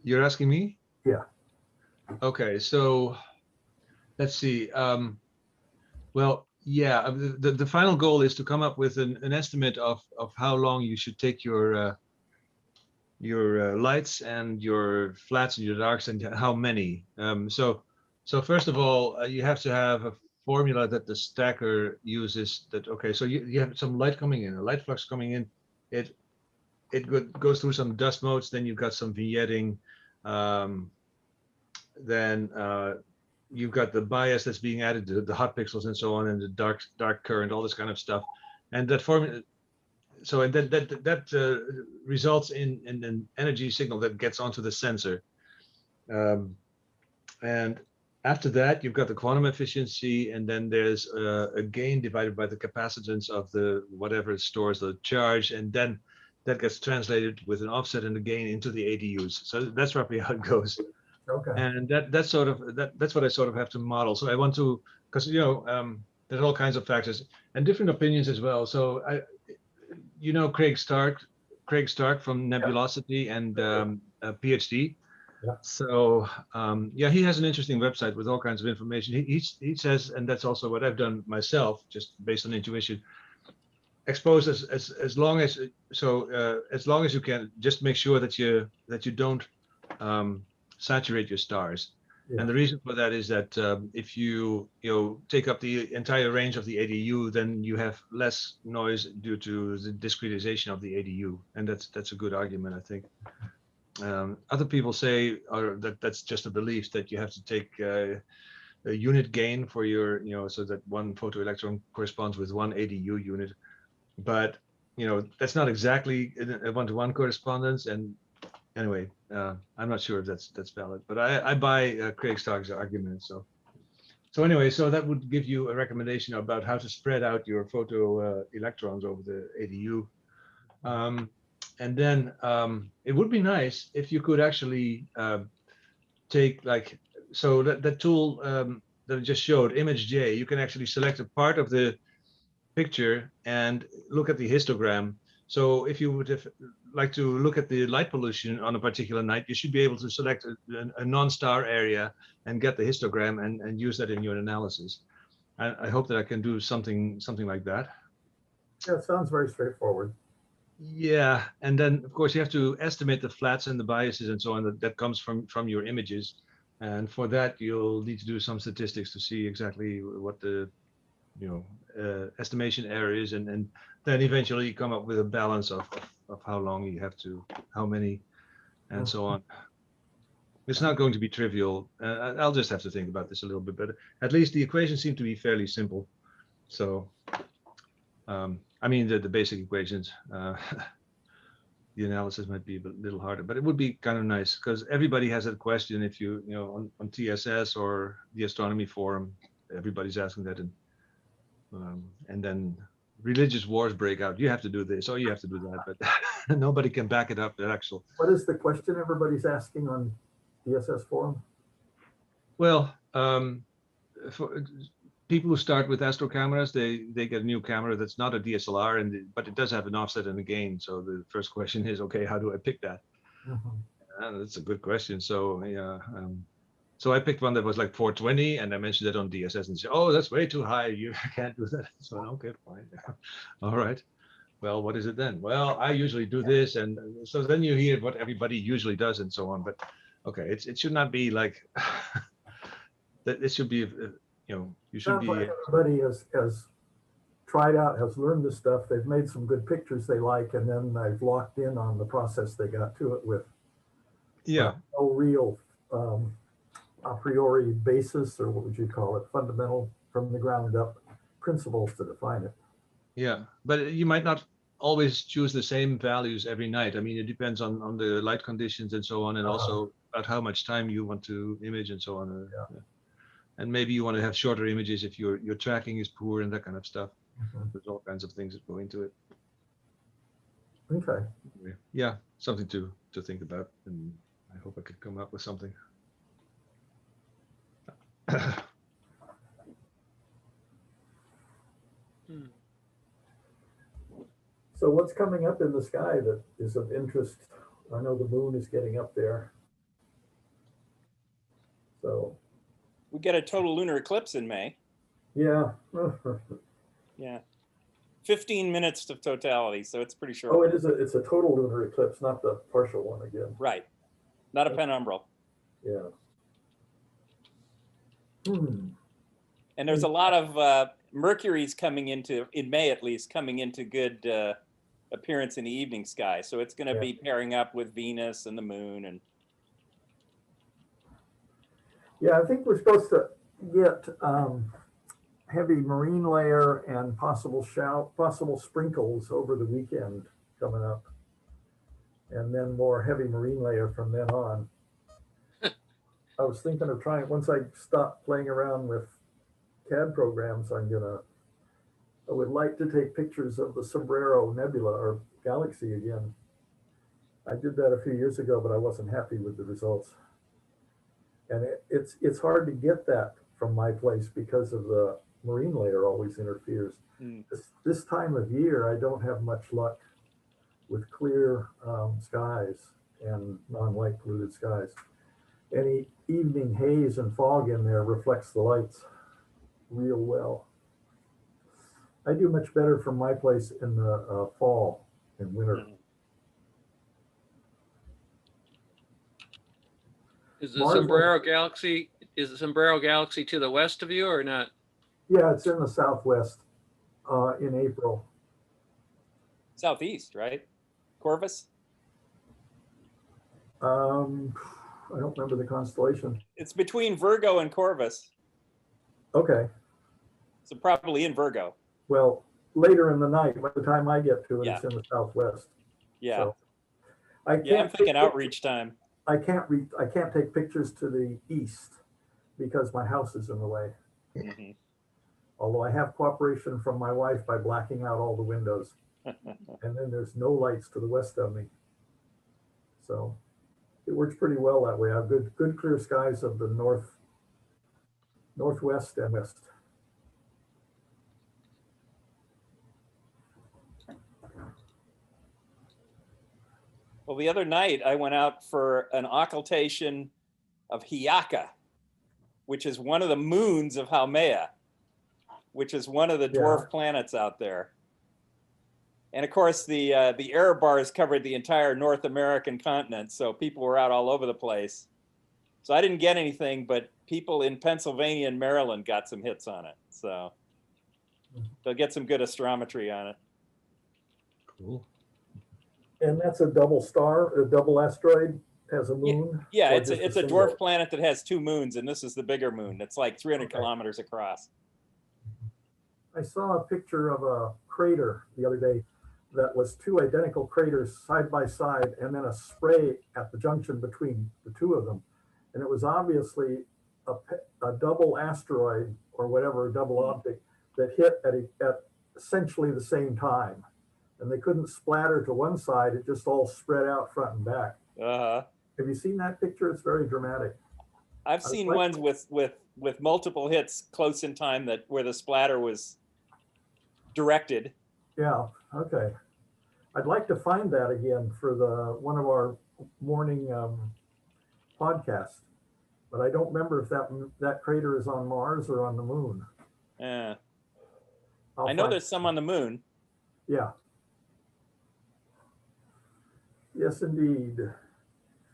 You're asking me? Yeah. Okay, so let's see. Well, yeah, the final goal is to come up with an estimate of how long you should take your lights and your flats and your darks, and how many. So first of all, you have to have a formula that the stacker uses. That okay, so you have some light coming in, a light flux coming in. It goes through some dust modes, then you've got some vignetting, then you've got the bias that's being added to the hot pixels and so on, and the dark current, all this kind of stuff, and that formula. So and that results in an energy signal that gets onto the sensor, and after that you've got the quantum efficiency, and then there's a gain divided by the capacitance of the whatever stores the charge, and then that gets translated with an offset and a gain into the ADUs. So that's roughly how it goes. Okay. And that's what I sort of have to model. So I want to, because there's all kinds of factors and different opinions as well. So Craig Stark from Nebulosity and PhD. Yeah. So yeah, he has an interesting website with all kinds of information. He says, and that's also what I've done myself, just based on intuition. Expose as long as as long as you can, just make sure that you don't saturate your stars. Yeah. And the reason for that is that if you take up the entire range of the ADU, then you have less noise due to the discretization of the ADU, and that's a good argument, I think. Other people say that's just a belief that you have to take a unit gain for your, so that one photoelectron corresponds with one ADU unit. But that's not exactly a one-to-one correspondence. And anyway, I'm not sure if that's valid, but I buy Craig Stark's argument. So anyway, so that would give you a recommendation about how to spread out your photo electrons over the ADU. And then it would be nice if you could actually take that tool that I just showed, ImageJ. You can actually select a part of the picture and look at the histogram. So if you would have like to look at the light pollution on a particular night, you should be able to select a non-star area and get the histogram and use that in your analysis. I hope that I can do something like that. Yeah, it sounds very straightforward. Yeah, and then of course you have to estimate the flats and the biases and so on that comes from your images, and for that you'll need to do some statistics to see exactly what the estimation error is, and then eventually you come up with a balance of how long you have to, how many, and so on. It's not going to be trivial. I'll just have to think about this a little bit, but at least the equations seem to be fairly simple. So I mean the basic equations. The analysis might be a little harder, but it would be kind of nice because everybody has that question. If you on TSS or the astronomy forum, everybody's asking that, and then religious wars break out. You have to do this or you have to do that, but nobody can back it up. The actual. What is the question everybody's asking on DSS forum? Well, for people who start with astro cameras, they get a new camera that's not a DSLR, but it does have an offset and a gain. So the first question is, okay, how do I pick that? And that's a good question. So yeah. So I picked one that was like 420, and I mentioned it on DSS, and said, "Oh, that's way too high. You can't do that." So okay, fine. All right. Well, what is it then? Well, I usually do this, and so then you hear what everybody usually does, and so on. But okay, it should not be like that. It should be, you should be. Like everybody has tried out, has learned this stuff. They've made some good pictures they like, and then they've locked in on the process they got to it with. Yeah. No real a priori basis, or what would you call it, fundamental from the ground up principles to define it. Yeah, but you might not always choose the same values every night. I mean, it depends on the light conditions and so on, and also about how much time you want to image and so on. Yeah. And maybe you want to have shorter images if your tracking is poor and that kind of stuff. Mm-hmm. There's all kinds of things that go into it. Okay. Yeah, something to think about, and I hope I could come up with something. So what's coming up in the sky that is of interest? I know the moon is getting up there. So We get a total lunar eclipse in May. yeah. Yeah. 15 minutes of totality, so it's pretty short. Oh, it's a total lunar eclipse, not the partial one again. Right. Not a penumbral. Yeah. And there's a lot of Mercury's coming into, in May at least, coming into good appearance in the evening sky. So it's going to be pairing up with Venus and the moon. And yeah, I think we're supposed to get heavy marine layer and possible sprinkles over the weekend coming up, and then more heavy marine layer from then on. I was thinking of trying, once I stop playing around with CAD programs, I would like to take pictures of the Sombrero Nebula or galaxy again. I did that a few years ago, but I wasn't happy with the results. And it's hard to get that from my place because of the marine layer always interferes. This time of year, I don't have much luck with clear skies and non-light polluted skies. any evening haze and fog in there reflects the lights real well. I do much better from my place in the fall and winter. Is the Mars Sombrero Galaxy, is the Sombrero Galaxy to the west of you or not? Yeah, it's in the southwest in April. Southeast, right? Corvus? I don't remember the constellation. It's between Virgo and Corvus. Okay. So probably in Virgo. Well, later in the night, by the time I get to it, Yeah. it's in the southwest. Yeah. So I can't Yeah, I'm thinking take- outreach time. I can't take pictures to the east because my house is in the way. Mhm. Although I have cooperation from my wife by blacking out all the windows. And then there's no lights to the west of me. So it works pretty well that way. I have good clear skies of the northwest and west. Well, the other night I went out for an occultation of Hyaka, which is one of the moons of Haumea, which is one of the dwarf planets out there. And of course, the error bars covered the entire North American continent, so people were out all over the place. So I didn't get anything, but people in Pennsylvania and Maryland got some hits on it. So they'll get some good astrometry on it. Cool. And that's a double star, a double asteroid, has a moon? Yeah, or it's just a single? dwarf planet that has two moons, and this is the bigger moon. It's like 300 Okay. kilometers across. I saw a picture of a crater the other day that was two identical craters side by side and then a spray at the junction between the two of them. And it was obviously a double asteroid or whatever, a double object that hit at essentially the same time. And they couldn't splatter to one side, it just all spread out front and back. Uh-huh. Have you seen that picture? It's very dramatic. I've seen ones with multiple hits close in time where the splatter was directed. Yeah, okay. I'd like to find that again for one of our morning podcasts, but I don't remember if that crater is on Mars or on the moon. Yeah. I'll I know find- there's some on the moon. Yeah. Yes, indeed.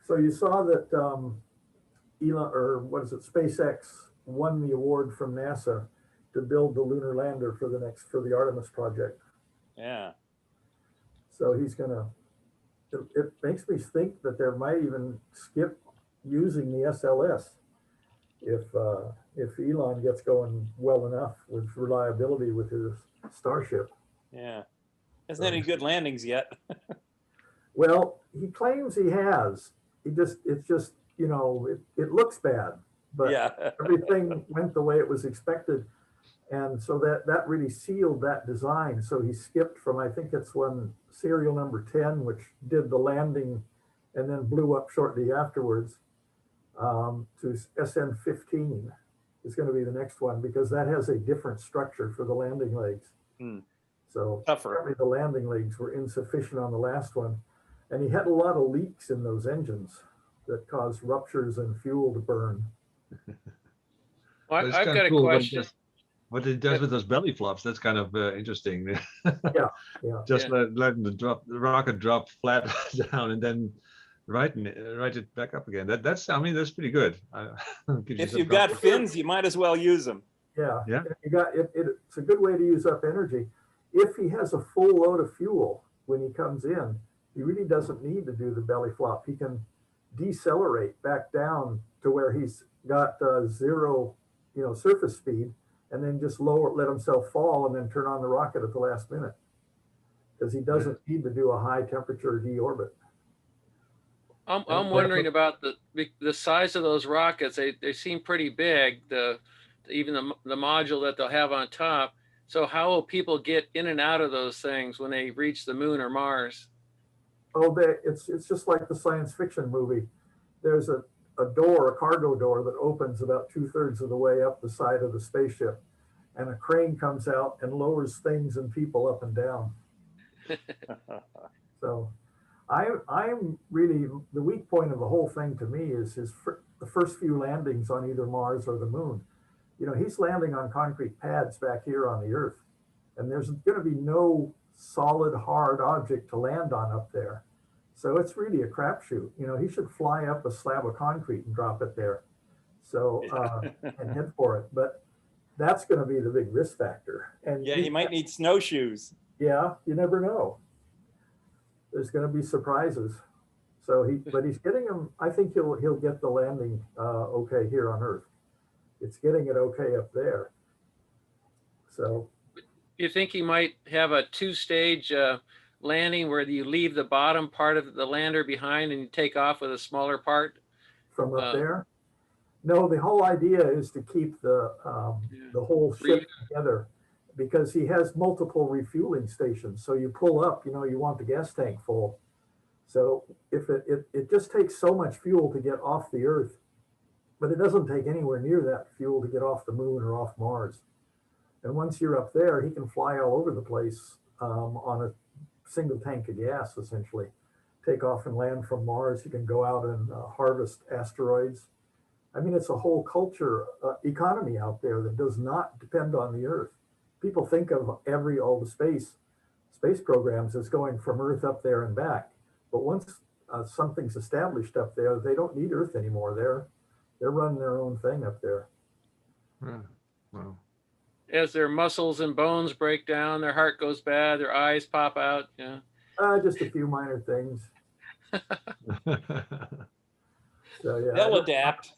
So you saw that Elon, or what is it, SpaceX won the award from NASA to build the lunar lander for the Artemis project. Yeah. So he's gonna. It makes me think that there might even skip using the SLS if Elon gets going well enough with reliability with his Starship. Yeah. Hasn't had any good landings yet. Well, he claims he has. It's just, it looks bad, but Yeah. everything went the way it was expected. And so that really sealed that design. So he skipped from, I think it's serial number 10, which did the landing and then blew up shortly afterwards, to SN15 is going to be the next one because that has a different structure for the landing legs. So Tougher. apparently the landing legs were insufficient on the last one. And he had a lot of leaks in those engines that caused ruptures and fuel to burn. Well, It's I've kinda got a cool question. what it does with those belly flops, that's kind of interesting. Yeah. Just Yeah. letting the rocket drop flat down and then right it back up again. That's pretty good. Gives you If some you've got confidence. fins, you might as well use them. Yeah. Yeah. You got it. It's a good way to use up energy. If he has a full load of fuel when he comes in, he really doesn't need to do the belly flop. He can decelerate back down to where he's got zero, surface speed, and then just let himself fall and then turn on the rocket at the last minute. Because he doesn't need to do a high temperature deorbit. I'm wondering about the size of those rockets. They seem pretty big. Even the module that they'll have on top. So how will people get in and out of those things when they reach the moon or Mars? Oh, it's just like the science fiction movie. There's a cargo door that opens about 2/3 of the way up the side of the spaceship, and a crane comes out and lowers things and people up and down. So I'm really, the weak point of the whole thing to me is the first few landings on either Mars or the moon. You know, he's landing on concrete pads back here on the Earth, and there's going to be no solid, hard object to land on up there. So it's really a crapshoot. You know, he should fly up a slab of concrete and drop it there. So, and head for it. But that's going to be the big risk factor. And Yeah, he might need snowshoes. Yeah, you never know. There's going to be surprises. So but he's getting them. I think he'll get the landing okay here on Earth. It's getting it okay up there. So You think he might have a two-stage landing where you leave the bottom part of the lander behind and you take off with a smaller part? from up there? No, the whole idea is to keep the whole ship together, because he has multiple refueling stations. So you pull up, you know, you want the gas tank full. So if it just takes so much fuel to get off the Earth, but it doesn't take anywhere near that fuel to get off the moon or off Mars. And once you're up there, he can fly all over the place on a single tank of gas, essentially. Take off and land from Mars. He can go out and harvest asteroids. I mean, it's a whole culture economy out there that does not depend on the Earth. People think of all the space programs as going from Earth up there and back. But once something's established up there, they don't need Earth anymore. They're running their own thing up there. Wow. As their muscles and bones break down, their heart goes bad, their eyes pop out. Yeah. Just a few minor things. So yeah. They'll adapt.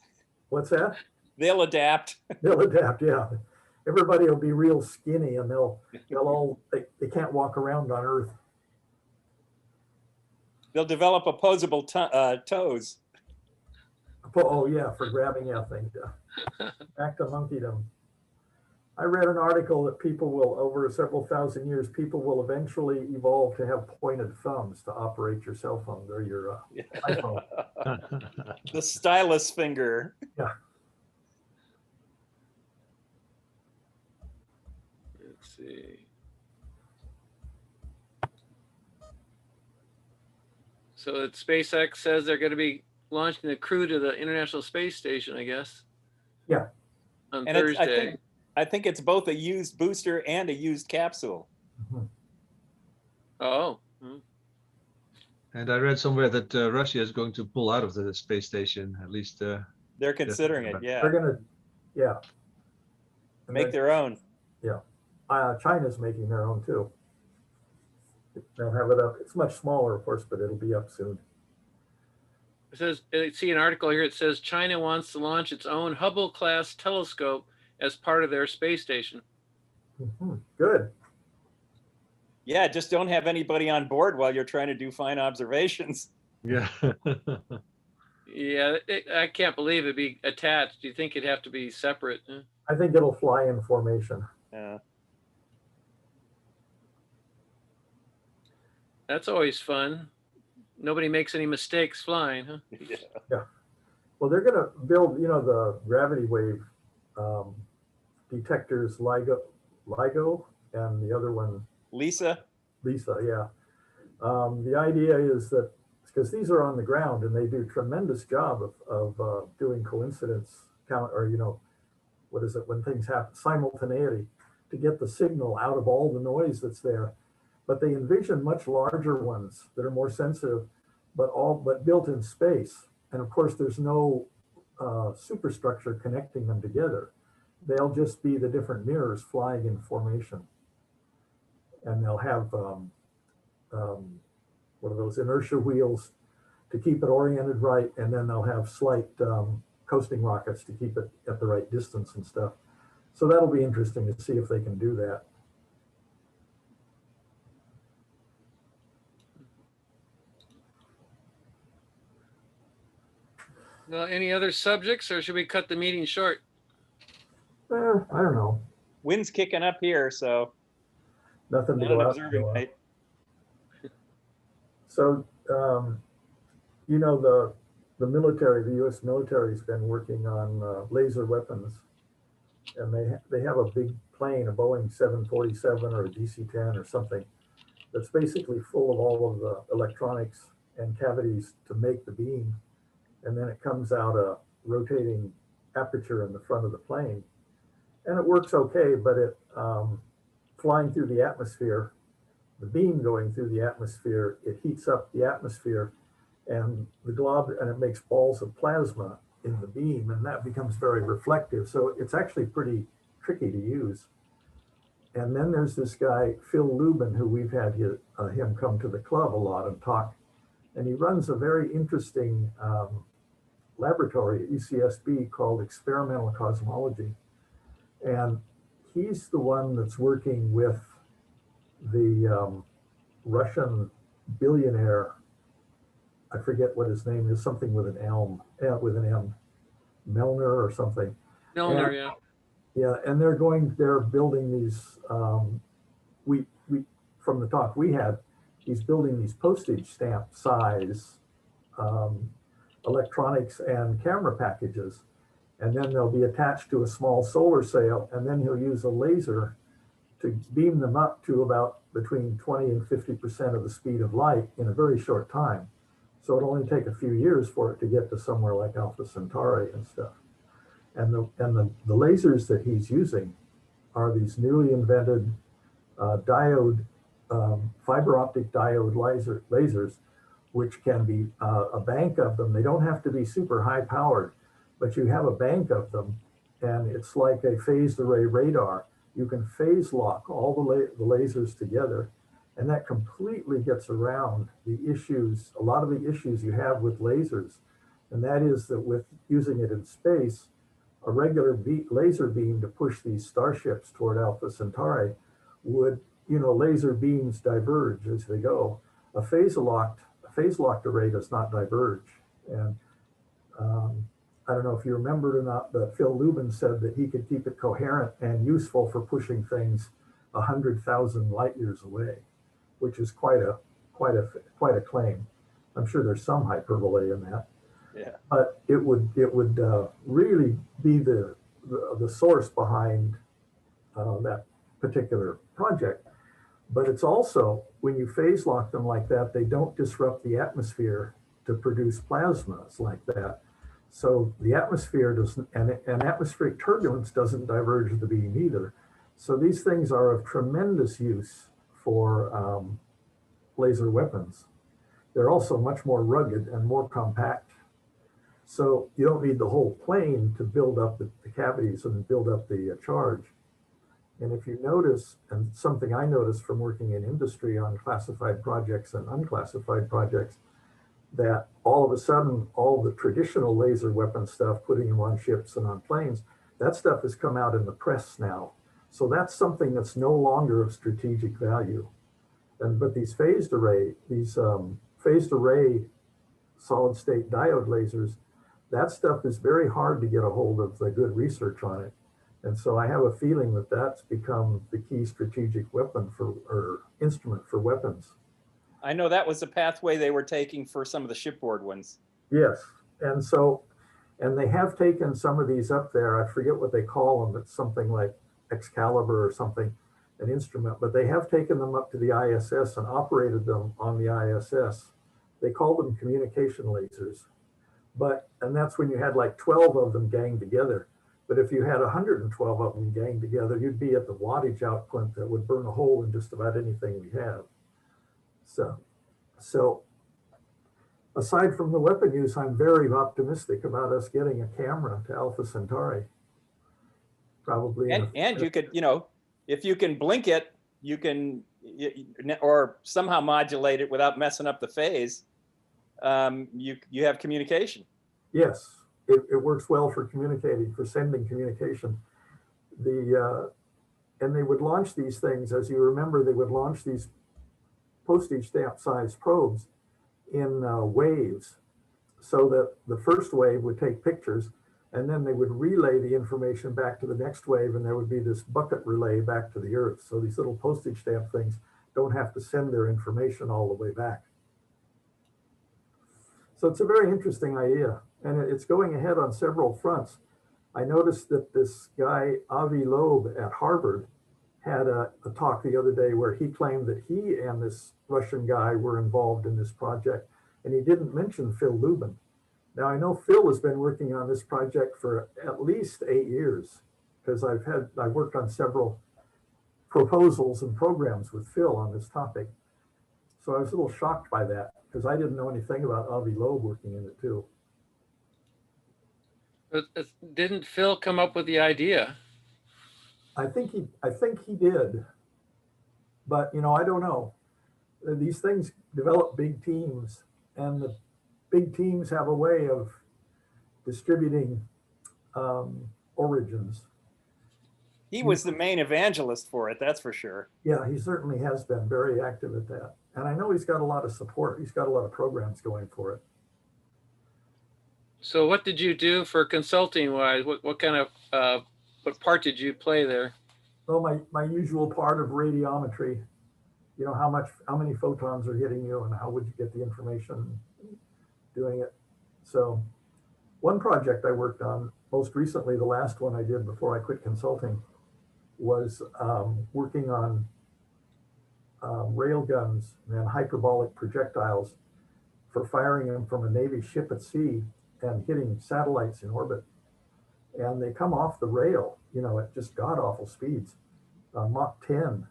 What's that? They'll adapt. They'll adapt, yeah. Everybody will be real skinny, and they can't walk around on Earth. They'll develop opposable toes. Oh yeah, for grabbing things. Yeah. Back to monkeydom. I read an article that people will, over several thousand years, people will eventually evolve to have pointed thumbs to operate your cell phone or your iPhone. The stylus finger. Yeah. Let's see. So that SpaceX says they're going to be launching the crew to the International Space Station, I guess. Yeah. On And Thursday. I think it's both a used booster and a used capsule. Mhm. Oh. And I read somewhere that Russia is going to pull out of the space station, at least. They're considering it, yeah. They're gonna, yeah. And Make their own. China's making their own too. They'll have it up. It's much smaller, of course, but it'll be up soon. It says, I see an article here. It says China wants to launch its own Hubble-class telescope as part of their space station. Good. Yeah, just don't have anybody on board while you're trying to do fine observations. Yeah. Yeah, I can't believe it'd be attached. Do you think it'd have to be separate? I think it'll fly in formation. Yeah. That's always fun. Nobody makes any mistakes flying, huh? Yeah. Well, they're going to build, you know, the gravity wave detectors, LIGO, and the other one, Lisa. yeah. The idea is that, because these are on the ground and they do a tremendous job of doing coincidence count, or, you know, what is it, when things happen, simultaneity, to get the signal out of all the noise that's there. But they envision much larger ones that are more sensitive, but built in space. And of course, there's no superstructure connecting them together. They'll just be the different mirrors flying in formation. And they'll have what are those, inertia wheels to keep it oriented right. And then they'll have slight coasting rockets to keep it at the right distance and stuff. So that'll be interesting to see if they can do that. Well, any other subjects, or should we cut the meeting short? I don't know. Wind's kicking up here, so Nothing to not go an out. observing to. night. So, you know, the military, the U.S. military has been working on laser weapons, and they have a big plane, a Boeing 747 or a DC-10 or something, that's basically full of all of the electronics and cavities to make the beam. And then it comes out a rotating aperture in the front of the plane. And it works okay, but it flying through the atmosphere, the beam going through the atmosphere, it heats up the atmosphere and the glob, and it makes balls of plasma in the beam, and that becomes very reflective. So it's actually pretty tricky to use. And then there's this guy, Phil Lubin, who we've had him come to the club a lot and talk. And he runs a very interesting laboratory at UCSB called Experimental Cosmology. And he's the one that's working with the Russian billionaire, I forget what his name is, something with an with an M, Melner or something. Milner, And, yeah. yeah, and they're building these, we from the talk we had, he's building these postage stamp size electronics and camera packages. And then they'll be attached to a small solar sail, and then he'll use a laser to beam them up to about between 20 and 50% of the speed of light in a very short time. So it'll only take a few years for it to get to somewhere like Alpha Centauri and stuff. And the lasers that he's using are these newly invented diode, fiber optic diode lasers, which can be a bank of them. They don't have to be super high powered, but you have a bank of them, and it's like a phased array radar. You can phase lock all the lasers together, and that completely gets around the issues, a lot of the issues you have with lasers. And that is that with using it in space, a regular laser beam to push these starships toward Alpha Centauri would, laser beams diverge as they go. A phase locked array does not diverge. And I don't know if you remember it or not, but Phil Lubin said that he could keep it coherent and useful for pushing things 100,000 light years away, which is quite a claim. I'm sure there's some hyperbole in that. Yeah. But it would really be the source behind that particular project. But it's also, when you phase lock them like that, they don't disrupt the atmosphere to produce plasmas like that. So the atmosphere doesn't, and atmospheric turbulence doesn't diverge the beam either. So these things are of tremendous use for laser weapons. They're also much more rugged and more compact. So you don't need the whole plane to build up the cavities and build up the charge. And if you notice, and something I noticed from working in industry on classified projects and unclassified projects, that all of a sudden, all the traditional laser weapon stuff, putting them on ships and on planes, that stuff has come out in the press now. So that's something that's no longer of strategic value. But these phased array solid state diode lasers, that stuff is very hard to get a hold of the good research on it. And so I have a feeling that that's become the key strategic weapon or instrument for weapons. I know that was the pathway they were taking for some of the shipboard ones. Yes, and they have taken some of these up there. I forget what they call them. It's something like Excalibur or something, an instrument, but they have taken them up to the ISS and operated them on the ISS. They call them communication lasers. And that's when you had like 12 of them gang together. But if you had 112 of them gang together, you'd be at the wattage output that would burn a hole in just about anything we have. So aside from the weapon use, I'm very optimistic about us getting a camera to Alpha Centauri. Probably. And you could, if you can blink it, you can, or somehow modulate it without messing up the phase. You have communication. Yes, it works well for communicating, for sending communication. And they would launch these things, as you remember, they would launch these postage stamp size probes in waves, so that the first wave would take pictures, and then they would relay the information back to the next wave, and there would be this bucket relay back to the Earth. So these little postage stamp things don't have to send their information all the way back. So it's a very interesting idea, and it's going ahead on several fronts. I noticed that this guy, Avi Loeb at Harvard, had a talk the other day where he claimed that he and this Russian guy were involved in this project. and he didn't mention Phil Lubin. Now I know Phil has been working on this project for at least 8 years, because I've worked on several proposals and programs with Phil on this topic. So I was a little shocked by that, because I didn't know anything about Avi Loeb working in it too. But didn't Phil come up with the idea? I think he did, but you know, I don't know. These things develop big teams, and the big teams have a way of distributing origins. He was the main evangelist for it, that's for sure. Yeah, he certainly has been very active at that. And I know he's got a lot of support. He's got a lot of programs going for it. So what did you do for consulting wise? What kind of, what part did you play there? Well, my usual part of radiometry, you know, how many photons are hitting you and how would you get the information doing it. So one project I worked on, most recently, the last one I did before I quit consulting, was working on rail guns and hyperbolic projectiles for firing them from a Navy ship at sea and hitting satellites in orbit. And they come off the rail, you know, at just god-awful speeds, Mach 10.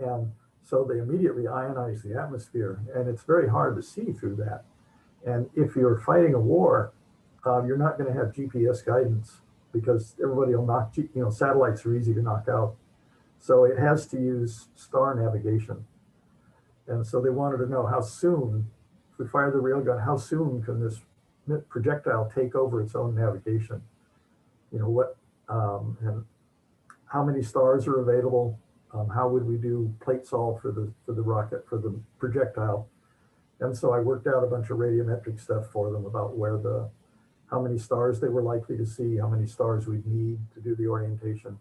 And so they immediately ionize the atmosphere, and it's very hard to see through that. And if you're fighting a war, you're not going to have GPS guidance, because everybody will knock, you know, satellites are easy to knock out. So it has to use star navigation. And so they wanted to know how soon, if we fire the railgun, how soon can this projectile take over its own navigation? You know, what, and how many stars are available? How would we do plate solve for the rocket, for the projectile? And so I worked out a bunch of radiometric stuff for them about how many stars they were likely to see, how many stars we'd need to do the orientation.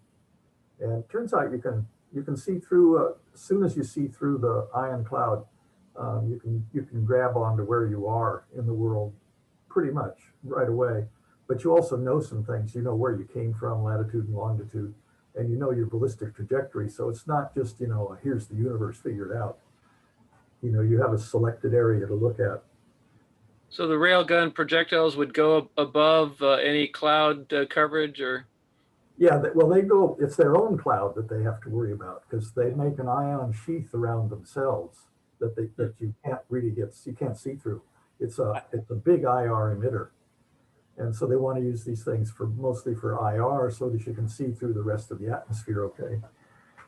And it turns out you can see through, as soon as you see through the ion cloud, you can grab onto where you are in the world pretty much right away. But you also know some things. You know where you came from, latitude and longitude, and you know your ballistic trajectory. So it's not just, you know, here's the universe figured out. You know, you have a selected area to look at. So the railgun projectiles would go above any cloud coverage, or? Yeah, well, they go, it's their own cloud that they have to worry about, because they make an ion sheath around themselves that you can't really you can't see through. It's a big IR emitter. And so they want to use these things mostly for IR, so that you can see through the rest of the atmosphere okay.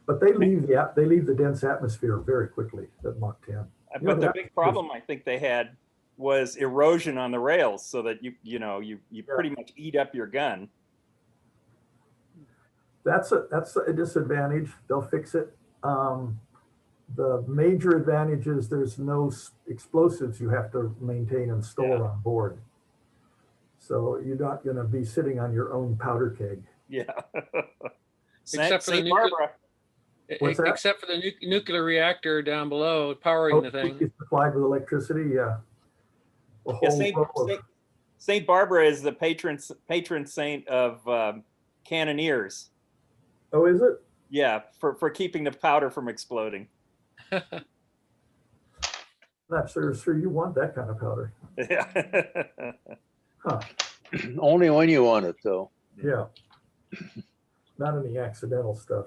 But they leave the dense atmosphere very quickly at Mach 10. But the big problem I think they had was erosion on the rails, so that you pretty much eat up your gun. That's a disadvantage. They'll fix it. The major advantage is there's no explosives you have to maintain and store on board. So you're not going to be sitting on your own powder keg. Yeah. Except for St. Barbara. What's that? Except for the nuclear reactor down below powering the thing. It's supplied with electricity, yeah. St. Barbara is the patron saint of cannoneers. Oh, is it? Yeah, for keeping the powder from exploding. Not sure you want that kind of powder. Yeah. Huh. Only when you want it, though. Yeah. Not any accidental stuff.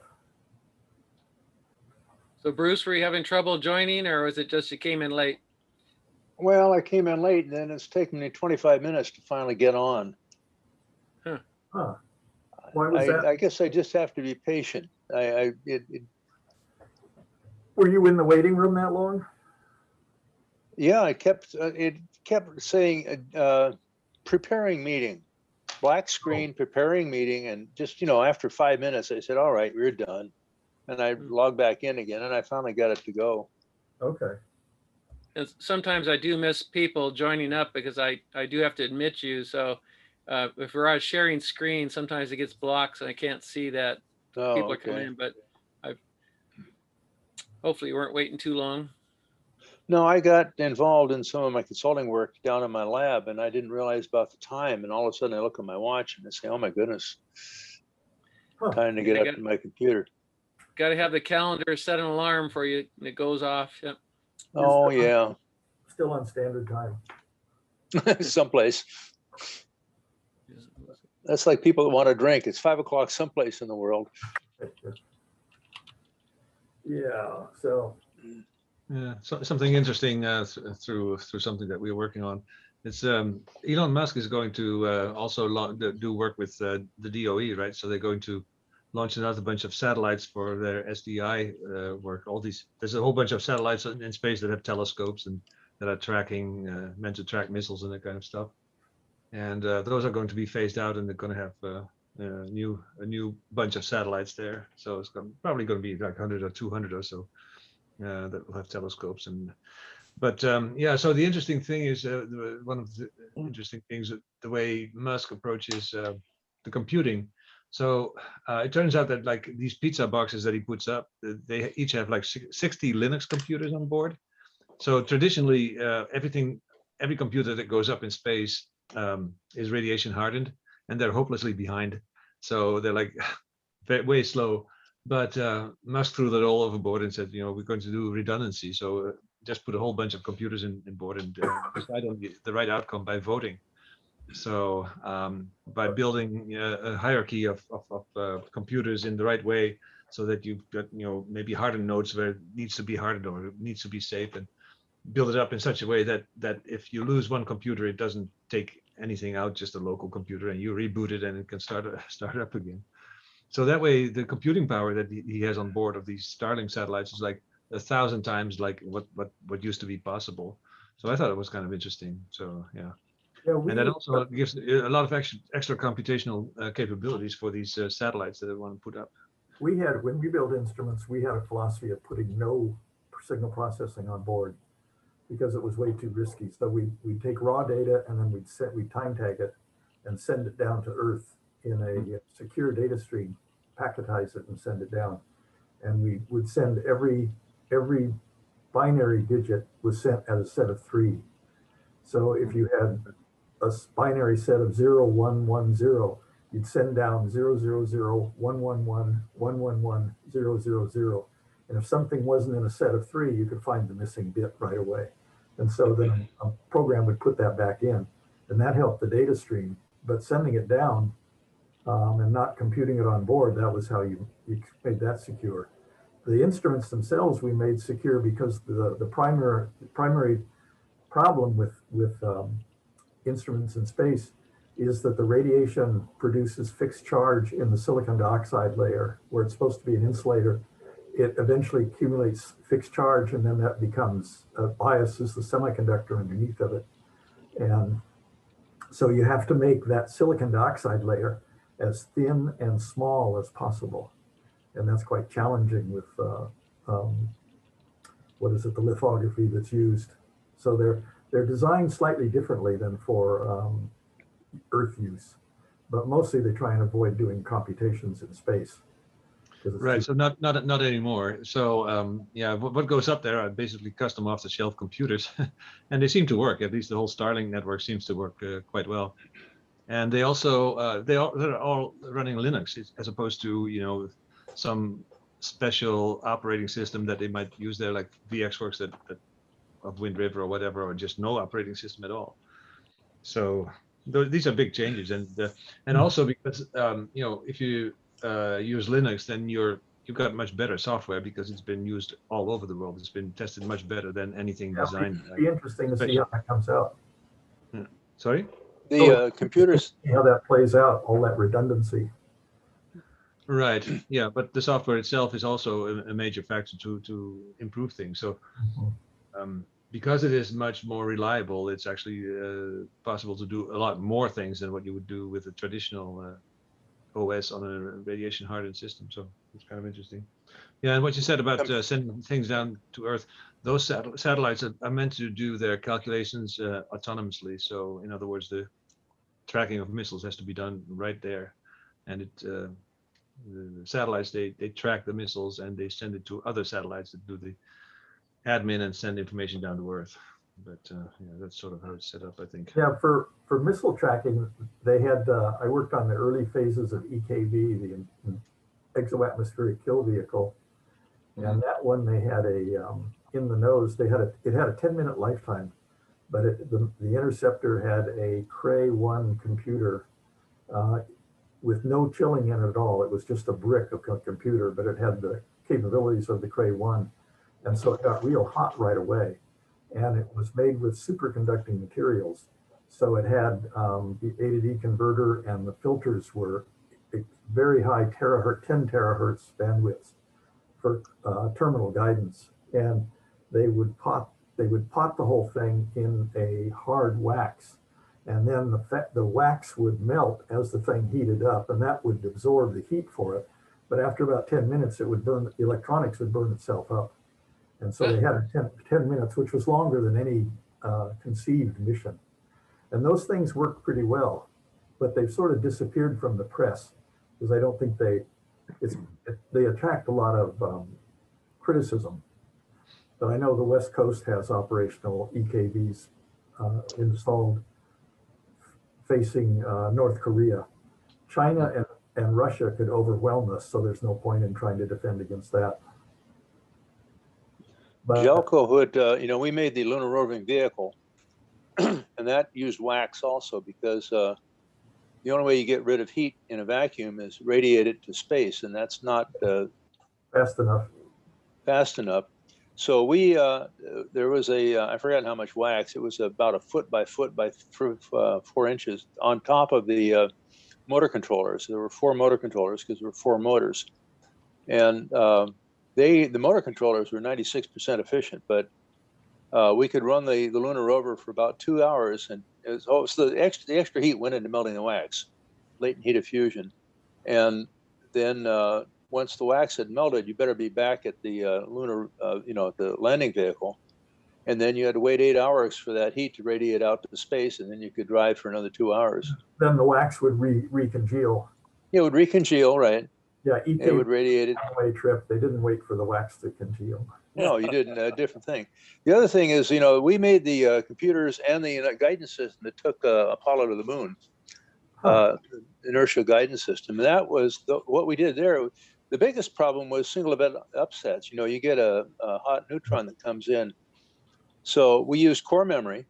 So Bruce, were you having trouble joining, or was it just you came in late? Well, I came in late, and then it's taken me 25 minutes to finally get on. Huh. Why was that? I guess I just have to be patient. Were you in the waiting room that long? Yeah, it kept saying preparing meeting, black screen, preparing meeting, and just, after 5 minutes, I said, all right, we're done. And I logged back in again, and I finally got it to go. Okay. And sometimes I do miss people joining up because I do have to admit you. So if we're out sharing screen, sometimes it gets blocked and I can't see that people are coming in, but hopefully you weren't waiting too long. No, I got involved in some of my consulting work down in my lab, and I didn't realize about the time. And all of a sudden I look at my watch and I say, oh my goodness, time to get up to my computer. Got to have the calendar set an alarm for you and it goes off. Yep. Oh, yeah. Still on standard time. someplace. That's like people that want to drink. It's 5 o'clock someplace in the world. Yeah, so Yeah, so, something interesting through something that we're working on. It's Elon Musk is going to also do work with the DOE, right? So they're going to launch another bunch of satellites for their SDI work. There's a whole bunch of satellites in space that have telescopes and that are tracking, meant to track missiles and that kind of stuff. And those are going to be phased out, and they're going to have a new bunch of satellites there. So it's probably going to be like 100 or 200 or so that will have telescopes. But yeah, so the interesting thing is one of the interesting things the way Musk approaches the computing. So it turns out that like these pizza boxes that he puts up, they each have like 60 Linux computers on board. So traditionally, every computer that goes up in space is radiation hardened, and they're hopelessly behind. So they're like way slow. But Musk threw that all overboard and said, we're going to do redundancy. So just put a whole bunch of computers in board and decide on the right outcome by voting. So by building a hierarchy of computers in the right way, so that you've got maybe hardened nodes where it needs to be hardened or it needs to be safe, and build it up in such a way that if you lose one computer, it doesn't take anything out, just a local computer, and you reboot it and it can start up again. So that way, the computing power that he has on board of these Starlink satellites is like 1,000 times like what used to be possible. So I thought it was kind of interesting. So yeah. And that also gives a lot of extra computational capabilities for these satellites that they want to put up. when we build instruments, we had a philosophy of putting no signal processing on board because it was way too risky. So we'd take raw data and then we'd time tag it and send it down to Earth in a secure data stream, packetize it and send it down. And we would send every binary digit was sent as a set of 3. So if you had a binary set of 0, 1, 1, 0, you'd send down 0, 0, 0, 1, 1, 1, 1, 1, 1, 0, 0, 0. And if something wasn't in a set of 3, you could find the missing bit right away. And so then a program would put that back in, and that helped the data stream. But sending it down and not computing it on board, that was how you made that secure. The instruments themselves we made secure because the primary problem with instruments in space is that the radiation produces fixed charge in the silicon dioxide layer where it's supposed to be an insulator. It eventually accumulates fixed charge, and then that becomes biases the semiconductor underneath of it. And so you have to make that silicon dioxide layer as thin and small as possible. And that's quite challenging with, the lithography that's used. So they're designed slightly differently than for Earth use, but mostly they try and avoid doing computations in space. Right, so not anymore. So yeah, what goes up there are basically custom off-the-shelf computers, and they seem to work. At least the whole Starlink network seems to work quite well. And they also they're all running Linux as opposed to some special operating system that they might use there, like VxWorks that of Wind River or whatever, or just no operating system at all. So these are big changes, and also because if you use Linux, then you've got much better software because it's been used all over the world. It's been tested much better than anything designed. It'd be interesting to see how that comes out. Yeah. Sorry? The computers. See how that plays out, all that redundancy. Right. Yeah, but the software itself is also a major factor to improve things. So because it is much more reliable, it's actually possible to do a lot more things than what you would do with a traditional OS on a radiation hardened system. So it's kind of interesting. Yeah, and what you said about sending things down to Earth, those satellites are meant to do their calculations autonomously. So in other words, the tracking of missiles has to be done right there, and the satellites they track the missiles and they send it to other satellites that do the admin and send information down to Earth. But yeah, that's sort of how it's set up, I think. Yeah, for missile tracking, they had I worked on the early phases of EKV, the exoatmospheric kill vehicle, and that one they had a in the nose. It had a 10-minute lifetime, but the interceptor had a Cray 1 computer with no chilling in it at all. It was just a brick of a computer, but it had the capabilities of the Cray 1. And so it got real hot right away. And it was made with superconducting materials. So it had the A to D converter, and the filters were very high 10 terahertz bandwidths for terminal guidance. And they would pot the whole thing in a hard wax. And then the wax would melt as the thing heated up, and that would absorb the heat for it. But after about 10 minutes, it would burn, the electronics would burn itself up. And so they had a 10 minutes, which was longer than any conceived mission. And those things worked pretty well, but they've sort of disappeared from the press because I don't think they attract a lot of criticism. But I know the West Coast has operational EKVs installed facing North Korea. China and Russia could overwhelm us, so there's no point in trying to defend against that. But Jelko would, we made the lunar roving vehicle, and that used wax also because the only way you get rid of heat in a vacuum is radiate it to space, and that's not fast enough. So we, there was I forgot how much wax. It was about a foot by 4 inches on top of the motor controllers. There were 4 motor controllers because there were 4 motors, and the motor controllers were 96% efficient, but we could run the lunar rover for about 2 hours, and so the extra heat went into melting the wax, latent heat of fusion, and then once the wax had melted, you better be back at the lunar, the landing vehicle, and then you had to wait 8 hours for that heat to radiate out to space, and then you could drive for another 2 hours. Then the wax would recongeal. It would recongeal, right? Yeah, it would radiate it. One-way trip. They didn't wait for the wax to congeal. No, you didn't. A different thing. The other thing is, we made the computers and the guidance system that took Apollo to the moon, inertial guidance system. And that was what we did there. The biggest problem was single event upsets. You get a hot neutron that comes in. So we used core memory.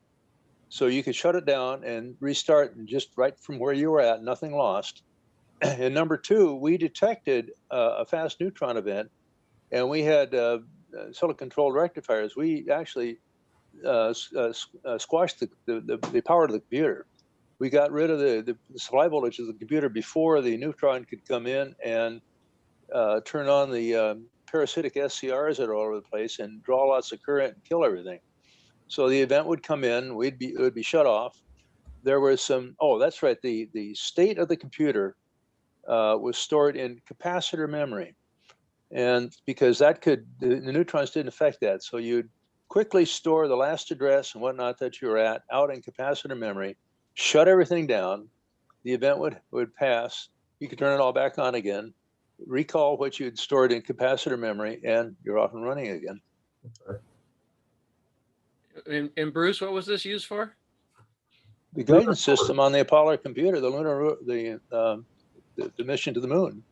So you could shut it down and restart and just right from where you were at, nothing lost. And number 2, we detected a fast neutron event, and we had silicon-controlled rectifiers. We actually squashed the power of the computer. We got rid of the supply voltage of the computer before the neutron could come in and turn on the parasitic SCRs that are all over the place and draw lots of current and kill everything. So the event would come in, it would be shut off. There was some, that's right, the state of the computer was stored in capacitor memory. And because the neutrons didn't affect that. So you'd quickly store the last address and whatnot that you were at out in capacitor memory, shut everything down. The event would pass. You could turn it all back on again, recall what you'd stored in capacitor memory, and you're off and running again. And Bruce, what was this used for? The guidance system on the Apollo computer, the lunar, the mission to the moon.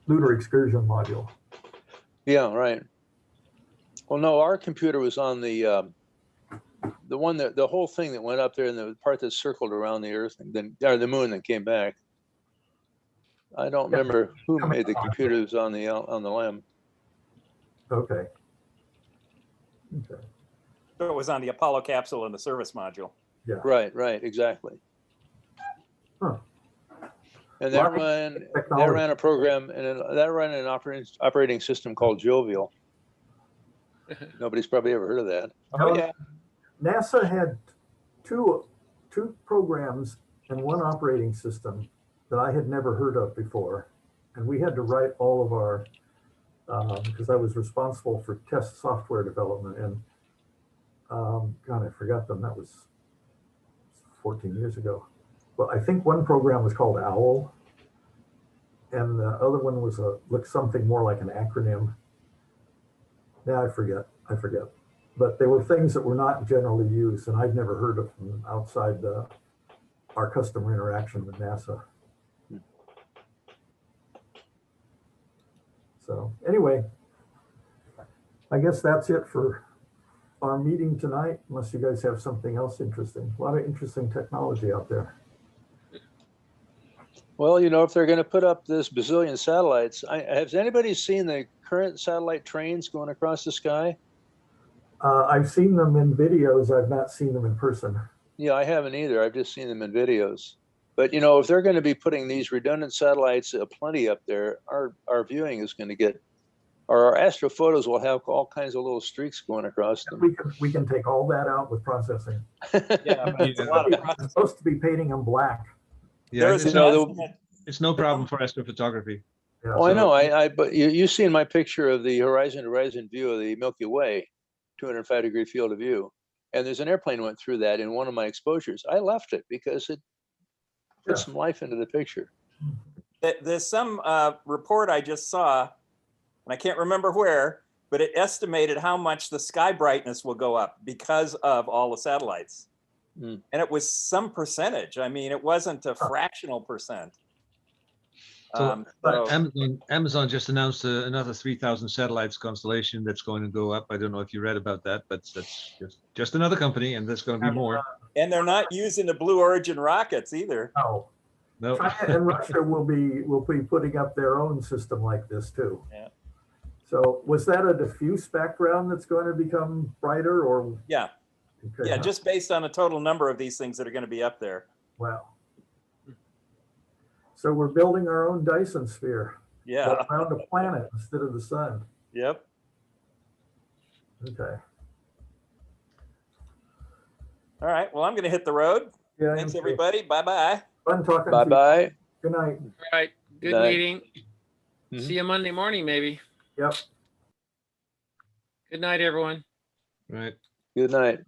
Lunar excursion module. Yeah, right. Well, no, our computer was on the one that the whole thing that went up there, and the part that circled around the Earth and then or the moon and came back. I don't remember who made the computers on the LEM. Okay. So it was on the Apollo capsule and the service module. Yeah. Right, exactly. Huh. And that ran a program, and that ran an operating system called Jovial. Nobody's probably ever heard of that. Oh yeah. NASA had two programs and one operating system that I had never heard of before, and we had to write all of our because I was responsible for test software development, and God, I forgot them. That was 14 years ago. Well, I think one program was called OWL, and the other one was looked something more like an acronym. Yeah, I forget. But they were things that were not generally used, and I'd never heard of them outside our customer interaction with NASA. So anyway, I guess that's it for our meeting tonight, unless you guys have something else interesting. A lot of interesting technology out there. Well, you know, if they're going to put up this bazillion satellites, has anybody seen the current satellite trains going across the sky? I've seen them in videos. I've not seen them in person. Yeah, I haven't either. I've just seen them in videos. But, you know, if they're going to be putting these redundant satellites plenty up there, our viewing is going to get, or our astrophotos will have all kinds of little streaks going across them. We can take all that out with processing. Yeah, but it's a lot of It's processing. supposed to be painting them black. Yeah, There was it's, an no, estimate. it's no problem for astrophotography. Yeah, Oh, I so- know. But you've seen my picture of the horizon to horizon view of the Milky Way, 205-degree field of view. And there's an airplane went through that in one of my exposures. I left it because it put Yeah. some life into the picture. There's some report I just saw, and I can't remember where, but it estimated how much the sky brightness will go up because of all the satellites. Mm. And it was some percentage. I mean, it wasn't a fractional percent. So, but Amazon just announced another 3,000 satellites constellation that's going to go up. I don't know if you read about that, but that's just another company, and there's going to be more. And they're not using the Blue Origin rockets either. No, No, China and Russia will be putting up their own system like this too. Yeah. So was that a diffuse background that's going to become brighter, or? Yeah. Okay, Yeah, just based on a total number of these things that are going to be up there. wow. So we're building our own Dyson sphere. Yeah. but around a planet instead of the sun. Yep. Okay. All right. Well, I'm going to hit the road. Yeah. Thanks, okay. everybody. Bye-bye. Fun talking Bye to you. bye. Good night. All right. Good Night. meeting. Mhm. See you Monday morning, maybe. Yep. Good night, everyone. right. Good night.